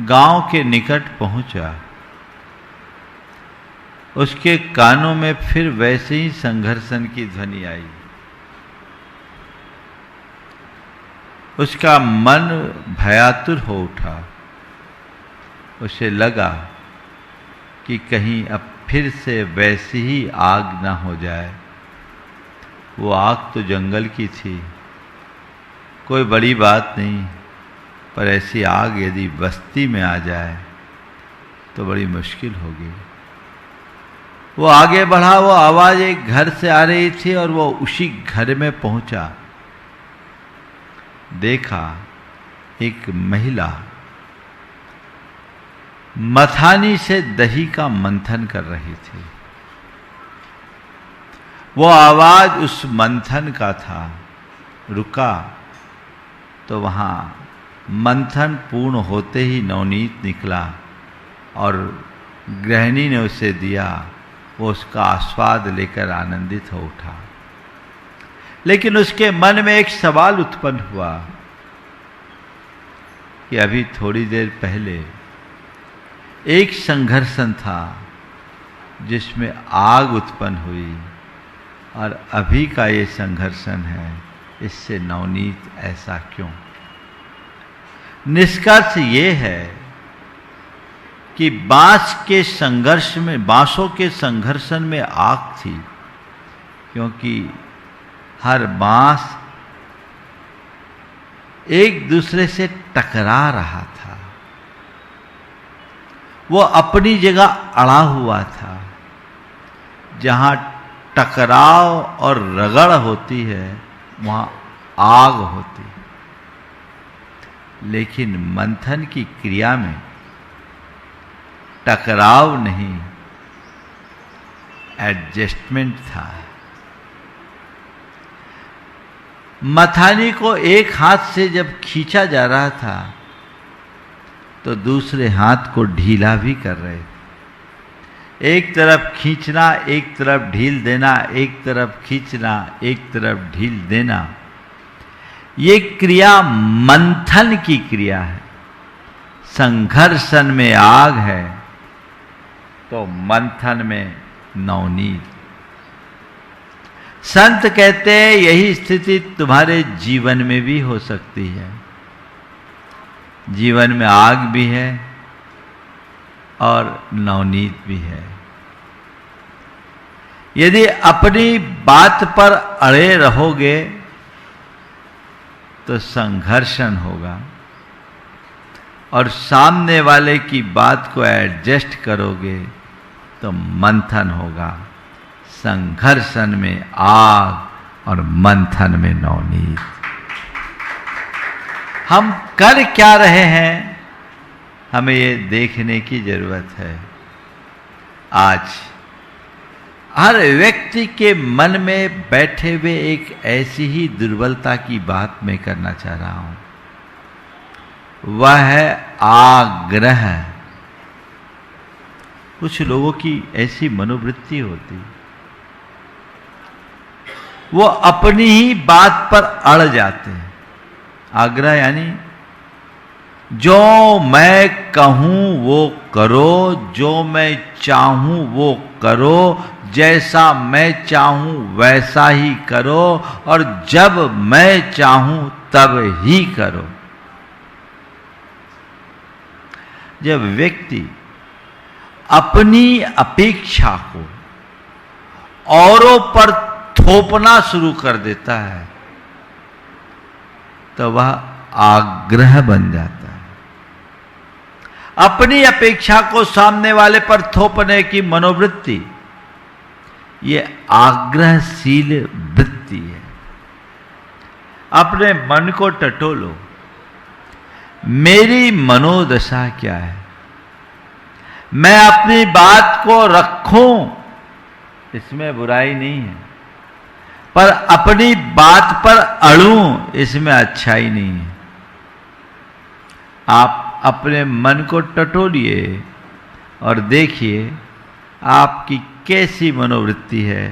गांव के निकट पहुंचा। उसके कानों में फिर वैसे ही संघर्षण की ध्वनि आई। उसका मन भयातुर हो उठा। उसे लगा कि कहीं अब फिर से वैसी ही आग ना हो जाए। वो आग तो जंगल की थी, कोई बड़ी बात नहीं, पर ऐसी आग यदि बस्ती में आ जाए तो बड़ी मुश्किल होगी। वो आगे बढ़ा। वो आवाज एक घर से आ रही थी और वो उसी घर में पहुंचा। देखा एक महिला मथानी से दही का मंथन कर रही थी। वो आवाज उस मंथन का था। रुका तो वहां मंथन पूर्ण होते ही नवनीत निकला और गृहिणी ने उसे दिया। वो उसका आस्वाद लेकर आनंदित हो उठा। लेकिन उसके मन में एक सवाल उत्पन्न हुआ कि अभी थोड़ी देर पहले एक संघर्षण था जिसमें आग उत्पन्न हुई और अभी का ये संघर्षण है, इससे नवनीत ऐसा क्यों? निष्कर्ष ये है कि बांसों के संघर्षण में आग थी, क्योंकि हर बांस एक दूसरे से टकरा रहा था। वो अपनी जगह अड़ा हुआ था। जहां टकराव और रगड़ होती है वहां आग होती है। लेकिन मंथन की क्रिया में टकराव नहीं, एडजस्टमेंट था। मथानी को एक हाथ से जब खींचा जा रहा था तो दूसरे हाथ को ढीला भी कर रहे थे। एक तरफ खींचना, एक तरफ ढील देना, एक तरफ खींचना, एक तरफ ढील देना, ये क्रिया मंथन की क्रिया है। संघर्षण में आग है तो मंथन में नवनीत। संत कहते हैं यही स्थिति तुम्हारे जीवन में भी हो सकती है। जीवन में आग भी है और नवनीत भी है। यदि अपनी बात पर अड़े रहोगे तो संघर्षण होगा, और सामने वाले की बात को एडजस्ट करोगे तो मंथन होगा। संघर्षण में आग और मंथन में नवनीत। हम कर क्या रहे हैं, हमें ये देखने की जरूरत है। आज हर व्यक्ति के मन में बैठे हुए एक ऐसी ही दुर्बलता की बात मैं करना चाह रहा हूं, वह है आग्रह। कुछ लोगों की ऐसी मनोवृत्ति होती, वो अपनी ही बात पर अड़ जाते हैं। आग्रह यानी जो मैं कहूं वो करो, जो मैं चाहूं वो करो, जैसा मैं चाहूं वैसा ही करो, और जब मैं चाहूं तब ही करो। जब व्यक्ति अपनी अपेक्षा को औरों पर थोपना शुरू कर देता है तो वह आग्रह बन जाता है। अपनी अपेक्षा को सामने वाले पर थोपने की मनोवृत्ति, ये आग्रहशील वृत्ति है। अपने मन को टटोलो, मेरी मनोदशा क्या है, मैं अपनी बात को रखूं, इसमें बुराई नहीं है, पर अपनी बात पर अड़ूं, इसमें अच्छाई नहीं है। आप अपने मन को टटोलिए और देखिए आपकी कैसी मनोवृत्ति है,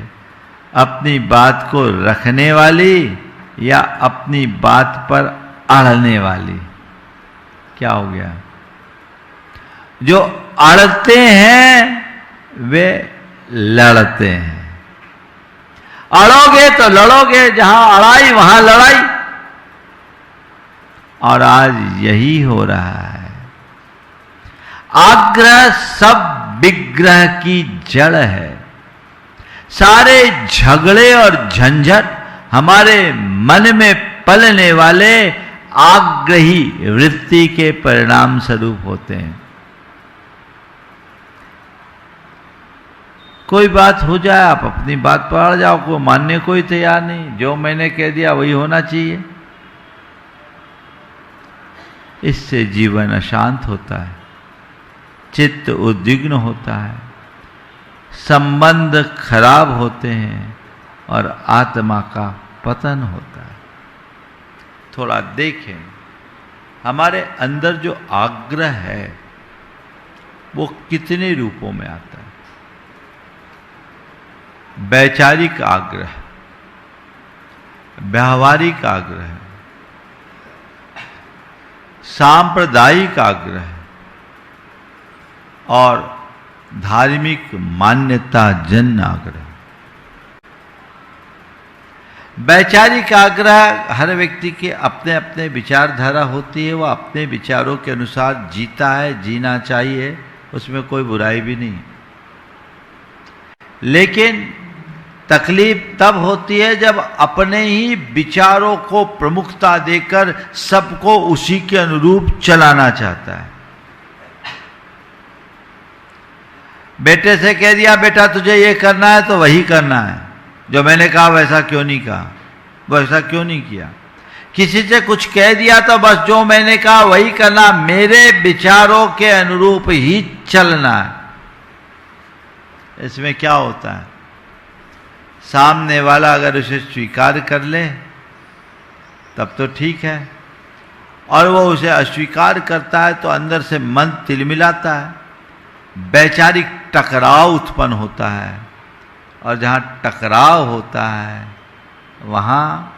अपनी बात को रखने वाली या अपनी बात पर अड़ने वाली। क्या हो गया? जो अड़ते हैं वे लड़ते हैं। अड़ोगे तो लड़ोगे, जहां अड़ाई वहां लड़ाई, और आज यही हो रहा है। आग्रह सब विग्रह की जड़ है। सारे झगड़े और झंझट हमारे मन में पलने वाले आग्रही वृत्ति के परिणाम स्वरूप होते हैं। कोई बात हो जाए, आप अपनी बात पर अड़ जाओ, को मानने कोई तैयार नहीं, जो मैंने कह दिया वही होना चाहिए। इससे जीवन अशांत होता है, चित्त उद्विग्न होता है, संबंध खराब होते हैं और आत्मा का पतन होता है। थोड़ा देखें, हमारे अंदर जो आग्रह है वो कितने रूपों में आता है। वैचारिक आग्रह, व्यावहारिक आग्रह, सांप्रदायिक आग्रह और धार्मिक मान्यता जन आग्रह। वैचारिक आग्रह हर व्यक्ति के अपने अपने विचारधारा होती है, वह अपने विचारों के अनुसार जीता है, जीना चाहिए, उसमें कोई बुराई भी नहीं। लेकिन तकलीफ तब होती है जब अपने ही विचारों को प्रमुखता देकर सबको उसी के अनुरूप चलाना चाहता है। बेटे से कह दिया, बेटा तुझे ये करना है तो वही करना है, जो मैंने कहा वैसा क्यों नहीं कहा, वैसा क्यों नहीं किया। किसी से कुछ कह दिया तो बस जो मैंने कहा वही करना, मेरे विचारों के अनुरूप ही चलना है। इसमें क्या होता है, सामने वाला अगर उसे स्वीकार कर ले तब तो ठीक है, और वो उसे अस्वीकार करता है तो अंदर से मन तिलमिलाता है, वैचारिक टकराव उत्पन्न होता है, और जहाँ टकराव होता है वहाँ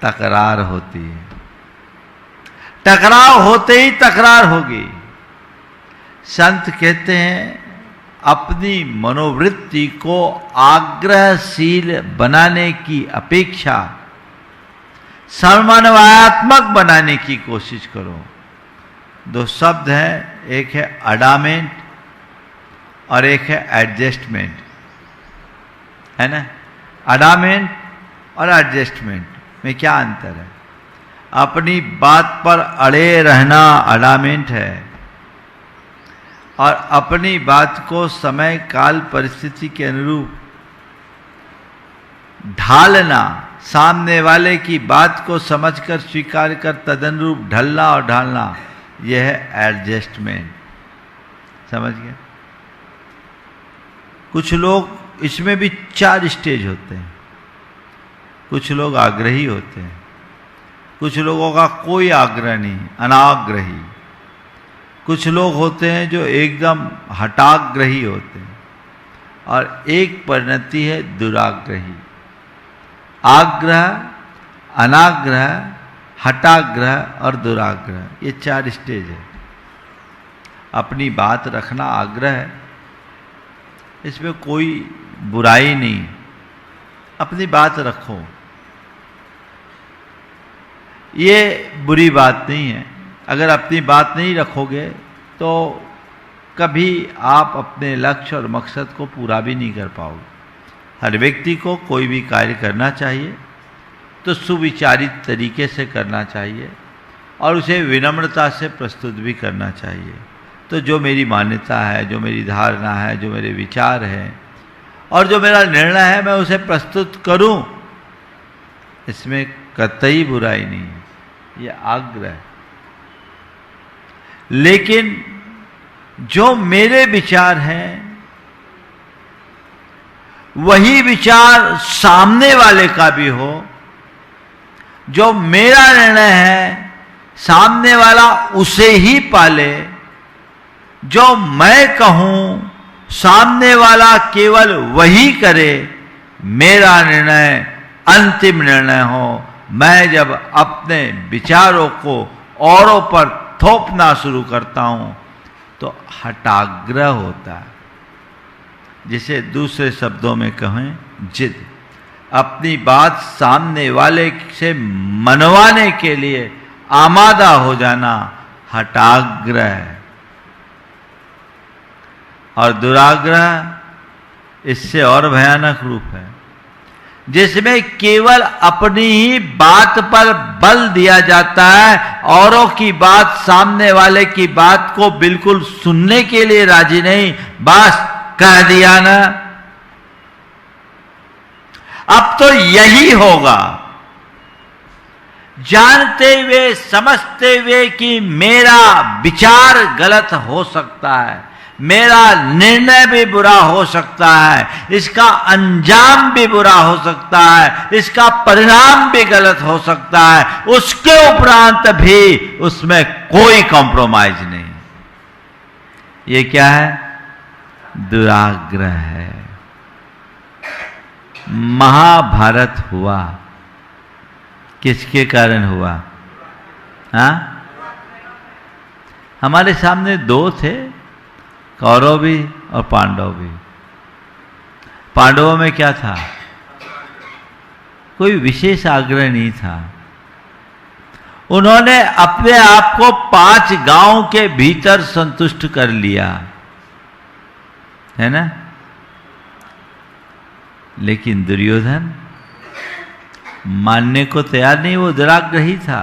तकरार होती है। टकराव होते ही तकरार होगी। संत कहते हैं अपनी मनोवृत्ति को आग्रहशील बनाने की अपेक्षा समन्वयात्मक बनाने की कोशिश करो। दो शब्द हैं, एक है अडामेंट, और एक है एडजस्टमेंट, है ना। अडामेंट और एडजस्टमेंट में क्या अंतर है? अपनी बात पर अड़े रहना अडामेंट है, और अपनी बात को समय काल परिस्थिति के अनुरूप ढालना, सामने वाले की बात को समझकर स्वीकार कर तदनुरूप ढलना और ढालना, यह है एडजस्टमेंट। समझ गए? कुछ लोग इसमें भी 4 स्टेज होते हैं। कुछ लोग आग्रही होते हैं, कुछ लोगों का कोई आग्रह नहीं, अनाग्रही। कुछ लोग होते हैं जो एकदम हटाग्रही होते हैं, और एक परिणति है दुराग्रही। आग्रह, अनाग्रह, हटाग्रह और दुराग्रह, ये 4 स्टेज है। अपनी बात रखना आग्रह है, इसमें कोई बुराई नहीं, अपनी बात रखो, ये बुरी बात नहीं है। अगर अपनी बात नहीं रखोगे तो कभी आप अपने लक्ष्य और मकसद को पूरा भी नहीं कर पाओगे। हर व्यक्ति को कोई भी कार्य करना चाहिए तो सुविचारित तरीके से करना चाहिए, और उसे विनम्रता से प्रस्तुत भी करना चाहिए। तो जो मेरी मान्यता है, जो मेरी धारणा है, जो मेरे विचार हैं और जो मेरा निर्णय है, मैं उसे प्रस्तुत करूं, इसमें कतई बुराई नहीं है, ये आग्रह है। लेकिन जो मेरे विचार हैं वही विचार सामने वाले का भी हो, जो मेरा निर्णय है सामने वाला उसे ही पाले, जो मैं कहूं सामने वाला केवल वही करे, मेरा निर्णय अंतिम निर्णय हो। मैं जब अपने विचारों को औरों पर थोपना शुरू करता हूं तो हठाग्रह होता है, जिसे दूसरे शब्दों में कहें जिद। अपनी बात सामने वाले से मनवाने के लिए आमादा हो जाना हठाग्रह है। और दुराग्रह इससे और भयानक रूप है, जिसमें केवल अपनी ही बात पर बल दिया जाता है, औरों की बात, सामने वाले की बात को बिल्कुल सुनने के लिए राजी नहीं, बस कह दिया ना। अब तो यही होगा, जानते हुए समझते हुए कि मेरा विचार गलत हो सकता है, मेरा निर्णय भी बुरा हो सकता है, इसका अंजाम भी बुरा हो सकता है, इसका परिणाम भी गलत हो सकता है, उसके उपरांत भी उसमें कोई कॉम्प्रोमाइज नहीं। ये क्या है? दुराग्रह है। महाभारत हुआ किसके कारण हुआ? हाँ, हमारे सामने 2 थे, कौरव भी और पांडव भी। पांडवों में क्या था? कोई विशेष आग्रह नहीं था। उन्होंने अपने आप को 5 गांव के भीतर संतुष्ट कर लिया, है ना। लेकिन दुर्योधन मानने को तैयार नहीं, वो दुराग्रही था।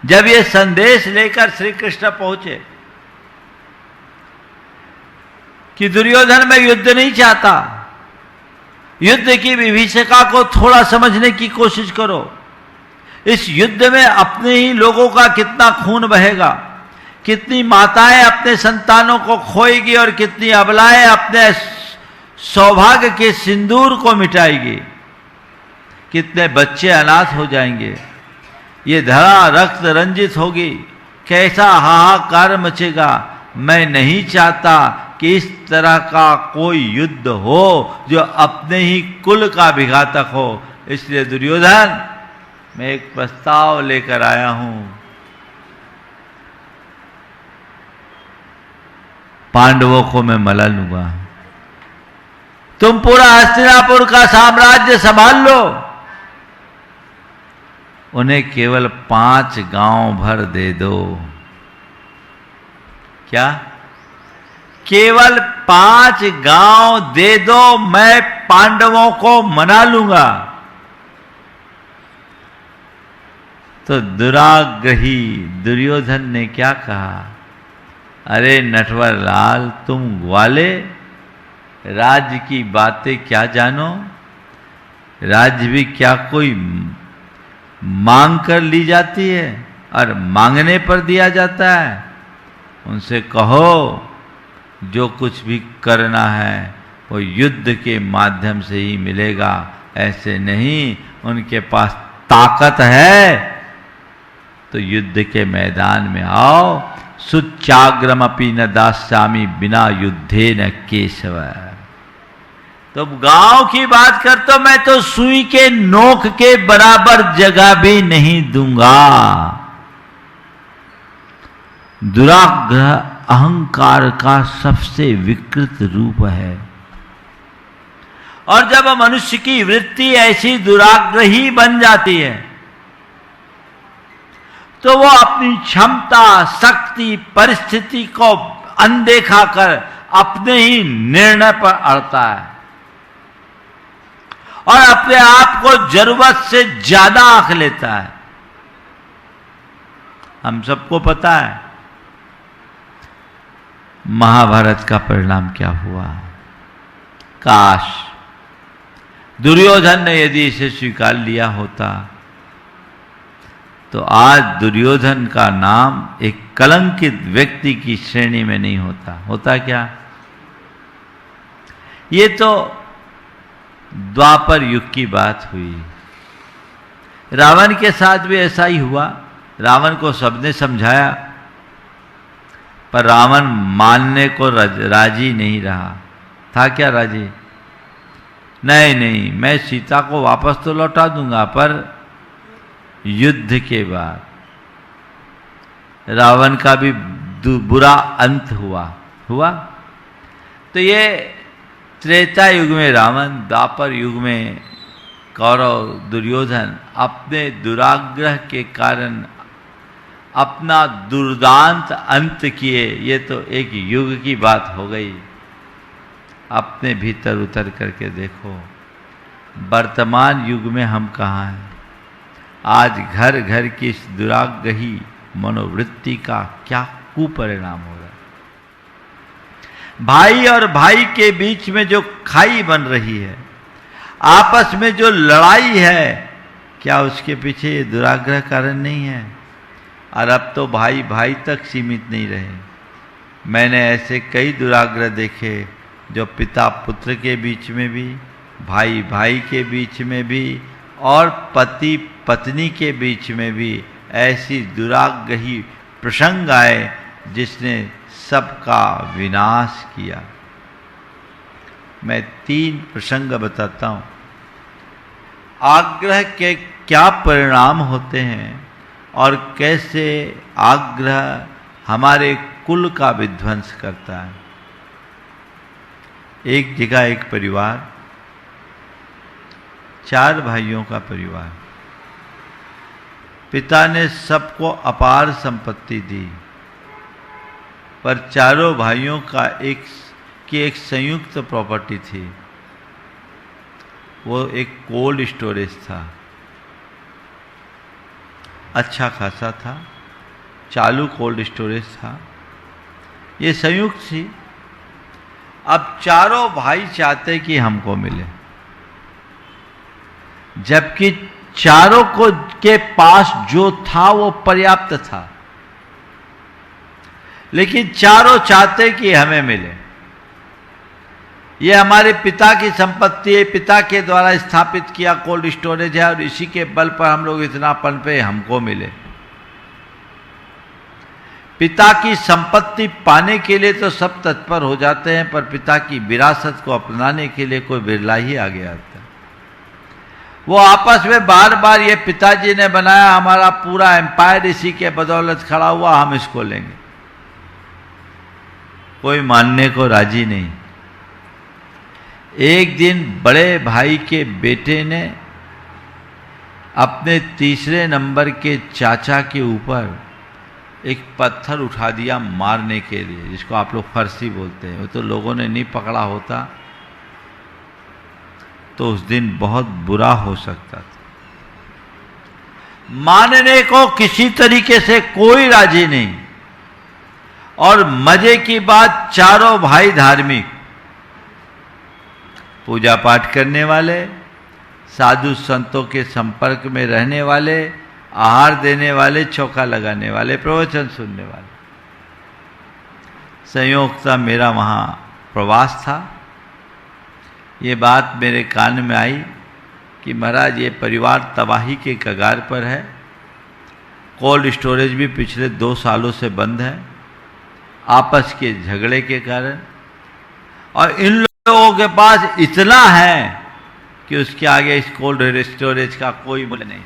जब ये संदेश लेकर श्री कृष्ण पहुंचे कि दुर्योधन मैं युद्ध नहीं चाहता, युद्ध की विभीषिका को थोड़ा समझने की कोशिश करो, इस युद्ध में अपने ही लोगों का कितना खून बहेगा, कितनी माताएं अपने संतानों को खोएगी और कितनी अबलाएं अपने सौभाग्य के सिंदूर को मिटाएगी, कितने बच्चे अनाथ हो जाएंगे, ये धरा रक्त रंजित होगी, कैसा हाहाकार मचेगा। मैं नहीं चाहता कि इस तरह का कोई युद्ध हो जो अपने ही कुल का भी घातक हो। इसलिए दुर्योधन, मैं एक प्रस्ताव लेकर आया हूं, पांडवों को मैं मला लूंगा, तुम पूरा हस्तिनापुर का साम्राज्य संभाल लो, उन्हें केवल 5 गांव भर दे दो। क्या? केवल 5 गांव दे दो, मैं पांडवों को मना लूंगा। तो दुराग्रही दुर्योधन ने क्या कहा, अरे नटवर लाल, तुम ग्वाले, राज्य की बातें क्या जानो? राज्य भी क्या कोई मांग कर ली जाती है और मांगने पर दिया जाता है? उनसे कहो जो कुछ भी करना है वो युद्ध के माध्यम से ही मिलेगा, ऐसे नहीं। उनके पास ताकत है तो युद्ध के मैदान में आओ। सुच्चाग्रमपि न दास्यामि बिना युद्धे न केशव। तो गांव की बात कर तो मैं तो सुई के नोक के बराबर जगह भी नहीं दूंगा। दुराग्रह अहंकार का सबसे विकृत रूप है, और जब मनुष्य की वृत्ति ऐसी दुराग्रही बन जाती है तो वो अपनी क्षमता, शक्ति, परिस्थिति को अनदेखा कर अपने ही निर्णय पर अड़ता है और अपने आप को जरूरत से ज्यादा आंक लेता है। हम सबको पता है महाभारत का परिणाम क्या हुआ। काश दुर्योधन ने यदि इसे स्वीकार लिया होता तो आज दुर्योधन का नाम एक कलंकित व्यक्ति की श्रेणी में नहीं होता। होता क्या? ये तो द्वापर युग की बात हुई। रावण के साथ भी ऐसा ही हुआ। रावण को सबने समझाया पर रावण मानने को राजी नहीं रहा। था क्या राजी? नहीं नहीं, मैं सीता को वापस तो लौटा दूंगा पर युद्ध के बाद। रावण का भी बुरा अंत हुआ। तो ये त्रेता युग में रावण, द्वापर युग में कौरव, दुर्योधन अपने दुराग्रह के कारण अपना दुर्दांत अंत किए। ये तो एक युग की बात हो गई। अपने भीतर उतर करके देखो वर्तमान युग में हम कहाँ हैं। आज घर घर की इस दुराग्रही मनोवृत्ति का क्या कुपरिणाम हो रहा है। भाई और भाई के बीच में जो खाई बन रही है, आपस में जो लड़ाई है, क्या उसके पीछे ये दुराग्रह कारण नहीं है? और अब तो भाई भाई तक सीमित नहीं रहे। मैंने ऐसे कई दुराग्रह देखे जो पिता पुत्र के बीच में भी, भाई भाई के बीच में भी और पति पत्नी के बीच में भी ऐसी दुराग्रही प्रसंग आए जिसने सबका विनाश किया। मैं 3 प्रसंग बताता हूं। आग्रह के क्या परिणाम होते हैं और कैसे आग्रह हमारे कुल का विध्वंस करता है। एक जगह एक परिवार, 4 भाइयों का परिवार। पिता ने सबको अपार संपत्ति दी पर चारों भाइयों का एक संयुक्त प्रॉपर्टी थी। वो एक कोल्ड स्टोरेज था, अच्छा खासा था, चालू कोल्ड स्टोरेज था। ये संयुक्त थी। अब चारों भाई चाहते कि हमको मिले, जबकि चारों को के पास जो था वो पर्याप्त था, लेकिन चारों चाहते कि हमें मिले। ये हमारे पिता की संपत्ति है, पिता के द्वारा स्थापित किया कोल्ड स्टोरेज है और इसी के बल पर हम लोग इतना पनपे, हमको मिले। पिता की संपत्ति पाने के लिए तो सब तत्पर हो जाते हैं, पर पिता की विरासत को अपनाने के लिए कोई बिरला ही आगे आता है। वो आपस में बार बार ये पिताजी ने बनाया, हमारा पूरा एम्पायर इसी के बदौलत खड़ा हुआ, हम इसको लेंगे। कोई मानने को राजी नहीं। एक दिन बड़े भाई के बेटे ने अपने तीसरे नंबर के चाचा के ऊपर एक पत्थर उठा दिया मारने के लिए, जिसको आप लोग फरसी बोलते हैं। वो तो लोगों ने नहीं पकड़ा होता तो उस दिन बहुत बुरा हो सकता था। मानने को किसी तरीके से कोई राजी नहीं। और मजे की बात, चारों भाई धार्मिक, पूजा पाठ करने वाले, साधु संतों के संपर्क में रहने वाले, आहार देने वाले, चौका लगाने वाले, प्रवचन सुनने वाले। संयोगता मेरा वहाँ प्रवास था। ये बात मेरे कान में आई कि महाराज ये परिवार तबाही के कगार पर है। कोल्ड स्टोरेज भी पिछले 2 सालों से बंद है आपस के झगड़े के कारण, और इन लोगों के पास इतना है कि उसके आगे इस कोल्ड स्टोरेज का कोई मूल्य नहीं।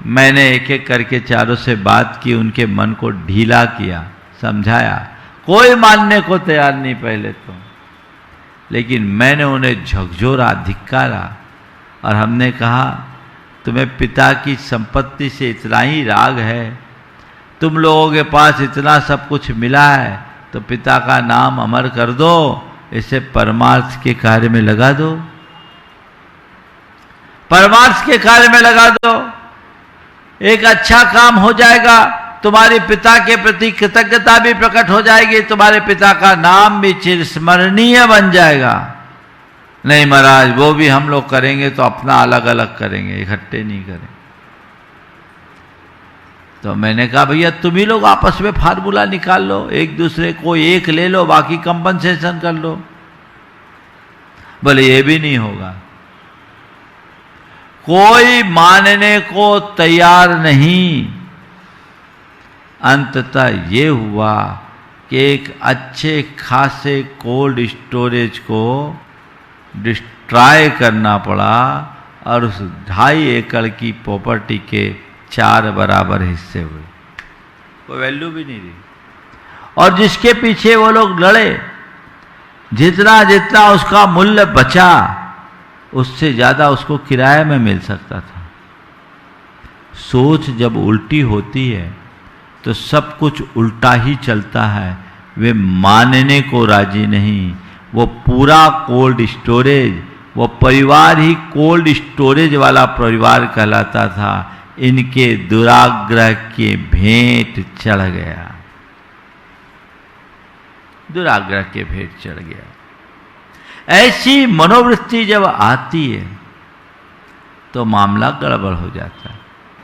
मैंने एक एक करके चारों से बात की, उनके मन को ढीला किया, समझाया। कोई मानने को तैयार नहीं पहले तो, लेकिन मैंने उन्हें झकझोरा, धिक्कारा, और हमने कहा तुम्हें पिता की संपत्ति से इतना ही राग है, तुम लोगों के पास इतना सब कुछ मिला है, तो पिता का नाम अमर कर दो, इसे परमार्थ के कार्य में लगा दो, परमार्थ के कार्य में लगा दो। एक अच्छा काम हो जाएगा, तुम्हारे पिता के प्रति कृतज्ञता भी प्रकट हो जाएगी, तुम्हारे पिता का नाम भी चिरस्मरणीय बन जाएगा। नहीं महाराज, वो भी हम लोग करेंगे तो अपना अलग अलग करेंगे, इकट्ठे नहीं करेंगे। तो मैंने कहा भैया तुम ही लोग आपस में फार्मूला निकाल लो, एक दूसरे को एक ले लो, बाकी कंपनसेशन कर लो। बोले ये भी नहीं होगा, कोई मानने को तैयार नहीं। अंततः ये हुआ कि एक अच्छे खासे कोल्ड स्टोरेज को डिस्ट्रॉय करना पड़ा, और उस 2.5 एकड़ की प्रॉपर्टी के 4 बराबर हिस्से हुए। कोई वैल्यू भी नहीं रही। और जिसके पीछे वो लोग लड़े, जितना जितना उसका मूल्य बचा, उससे ज्यादा उसको किराए में मिल सकता था। सोच जब उल्टी होती है तो सब कुछ उल्टा ही चलता है। वे मानने को राजी नहीं। वो पूरा कोल्ड स्टोरेज, वो परिवार ही कोल्ड स्टोरेज वाला परिवार कहलाता था। इनके दुराग्रह के भेंट चढ़ गया, दुराग्रह के भेंट चढ़ गया। ऐसी मनोवृत्ति जब आती है तो मामला गड़बड़ हो जाता है।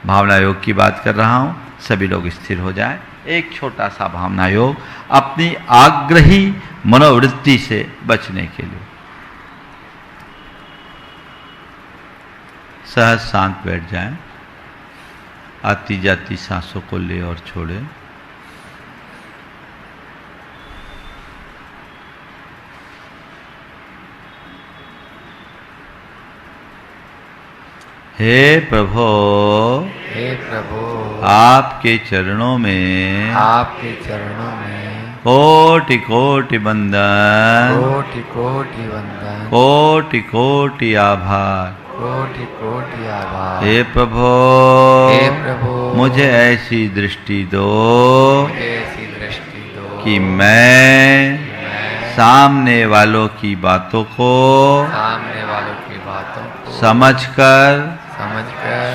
भावना योग की बात कर रहा हूं, सभी लोग स्थिर हो जाएं। एक छोटा सा भावना योग अपनी आग्रही मनोवृत्ति से बचने के लिए। सहज शांत बैठ जाएं, आती जाती सांसों को ले और छोड़े। हे प्रभु, हे प्रभु, आपके चरणों में, आपके चरणों में कोटि कोटि वंदन, कोटि कोटि वंदन, कोटि कोटि आभार, कोटि कोटि आभार। हे प्रभु, हे प्रभु, मुझे ऐसी दृष्टि दो, मुझे ऐसी दृष्टि दो कि मैं सामने वालों की बातों को सामने वालों की बातों को समझकर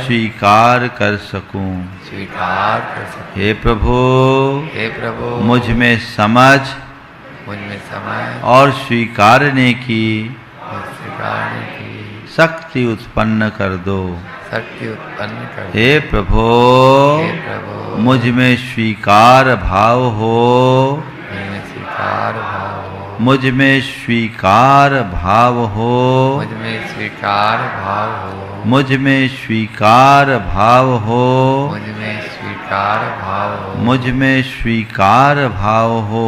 स्वीकार कर सकूं। हे प्रभु, मुझ में समझ और स्वीकारने की शक्ति उत्पन्न कर दो। हे प्रभु, मुझ में स्वीकार भाव हो, मुझ में स्वीकार भाव हो, मुझ में स्वीकार भाव हो, मुझ में स्वीकार भाव हो, मुझ में स्वीकार भाव हो, मुझ में स्वीकार भाव हो।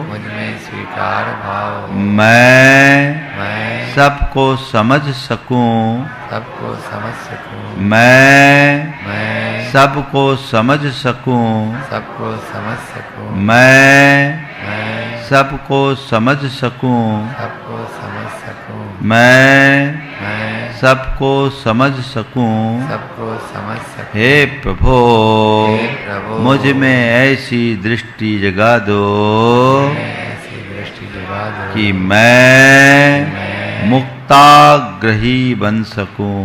मुझ में स्वीकार भाव हो। मैं सबको समझ सकूं, सबको समझ सकूं, मैं सबको समझ सकूं, सबको समझ सकूं, मैं सबको समझ सकूं, सबको समझ सकूं, मैं सबको समझ सकूं। सबको समझ सकूं। हे प्रभो हे प्रभु मुझ में ऐसी दृष्टि जगा दो ऐसी दृष्टि जगा दो कि मैं मुक्ताग्रही बन सकूं।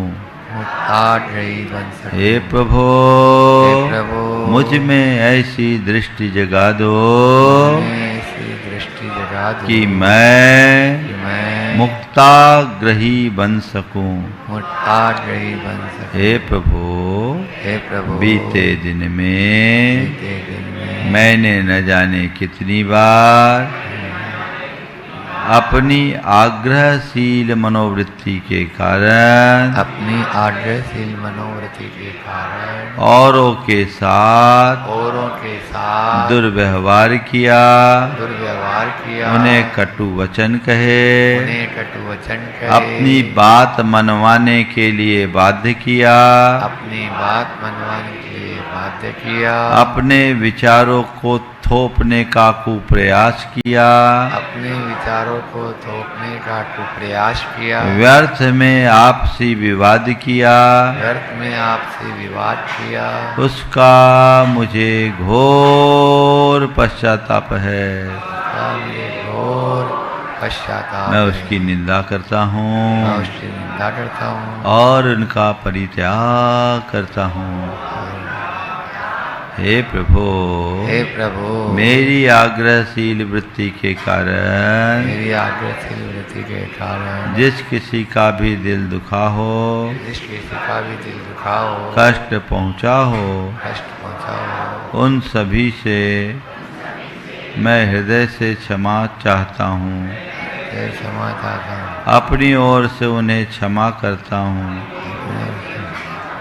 मुक्ताग्रही बन सकूं। हे प्रभो मुझ में ऐसी दृष्टि जगा दो ऐसी दृष्टि जगा दो कि मैं मुक्ताग्रही बन सकूं। मुक्ताग्रही बन सकूं। हे प्रभु बीते दिन में मैंने न जाने कितनी बार अपनी आग्रहशील मनोवृत्ति के कारण औरों के साथ दुर्व्यवहार किया। उन्हें कटु वचन कहे। अपनी बात मनवाने के लिए बाध्य किया। अपने विचारों को थोपने का कुप्रयास किया। व्यर्थ में आपसी विवाद किया। उसका मुझे घोर पश्चाताप है। मैं उसकी निंदा करता हूँ और उनका परित्याग करता हूँ। हे प्रभु मेरी आग्रहशील वृत्ति के कारण जिस किसी का भी दिल दुखा हो कष्ट पहुँचा हो उन सभी से मैं हृदय से क्षमा चाहता हूँ। अपनी ओर से उन्हें क्षमा करता हूँ।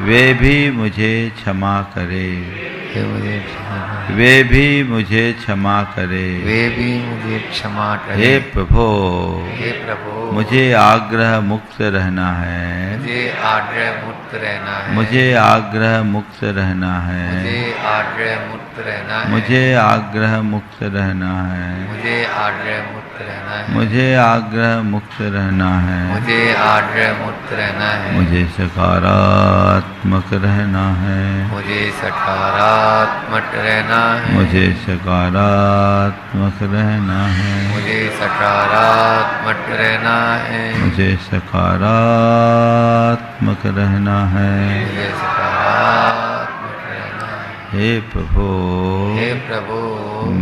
वे भी मुझे क्षमा करे। वे भी मुझे क्षमा करे। हे प्रभु मुझे आग्रह मुक्त रहना है। मुझे आग्रह मुक्त रहना है। मुझे आग्रह मुक्त रहना है। मुझे आग्रह मुक्त रहना है। मुझे सकारात्मक रहना है। मुझे सकारात्मक रहना है। मुझे सकारात्मक रहना है। मुझे सकारात्मक रहना है। मुझे सकारात्मक रहना है। मुझे सकारात्मक रहना है। हे प्रभु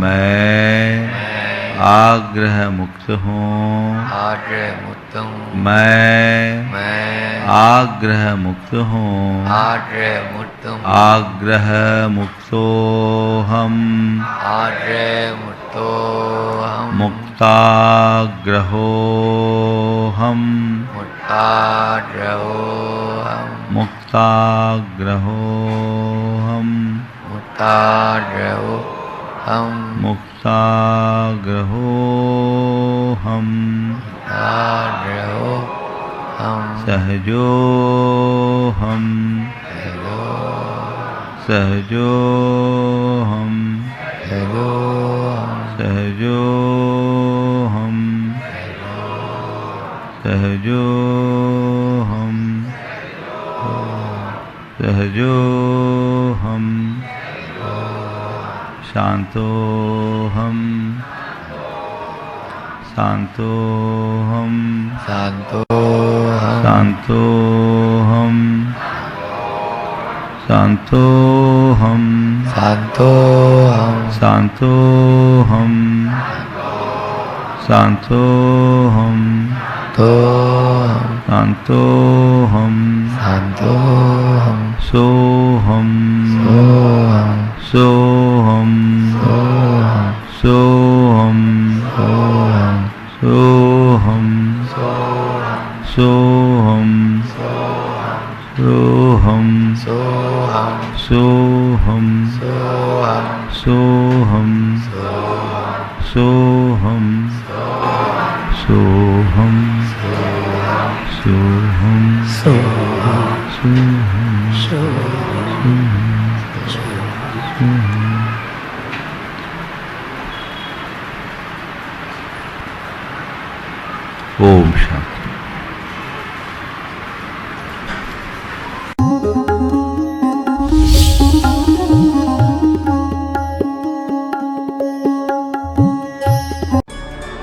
मैं आग्रह मुक्त हूँ। मैं आग्रह मुक्त हूँ। आग्रह मुक्तो हम। मुक्ताग्रहो हम। मुक्ताग्रहो हम। मुक्ताग्रहो हम। सहजो हम। सहजो हम। सहजो हम। सहजो हम। सहजो हम। शांतो हम। शांतो हम। शांतो हम। शांतो हम। शांतो हम। शांतो हम। शांतो हम। सोहम। सोहम। सोहम। सोहम। सोहम। सोहम। सोहम। सोहम।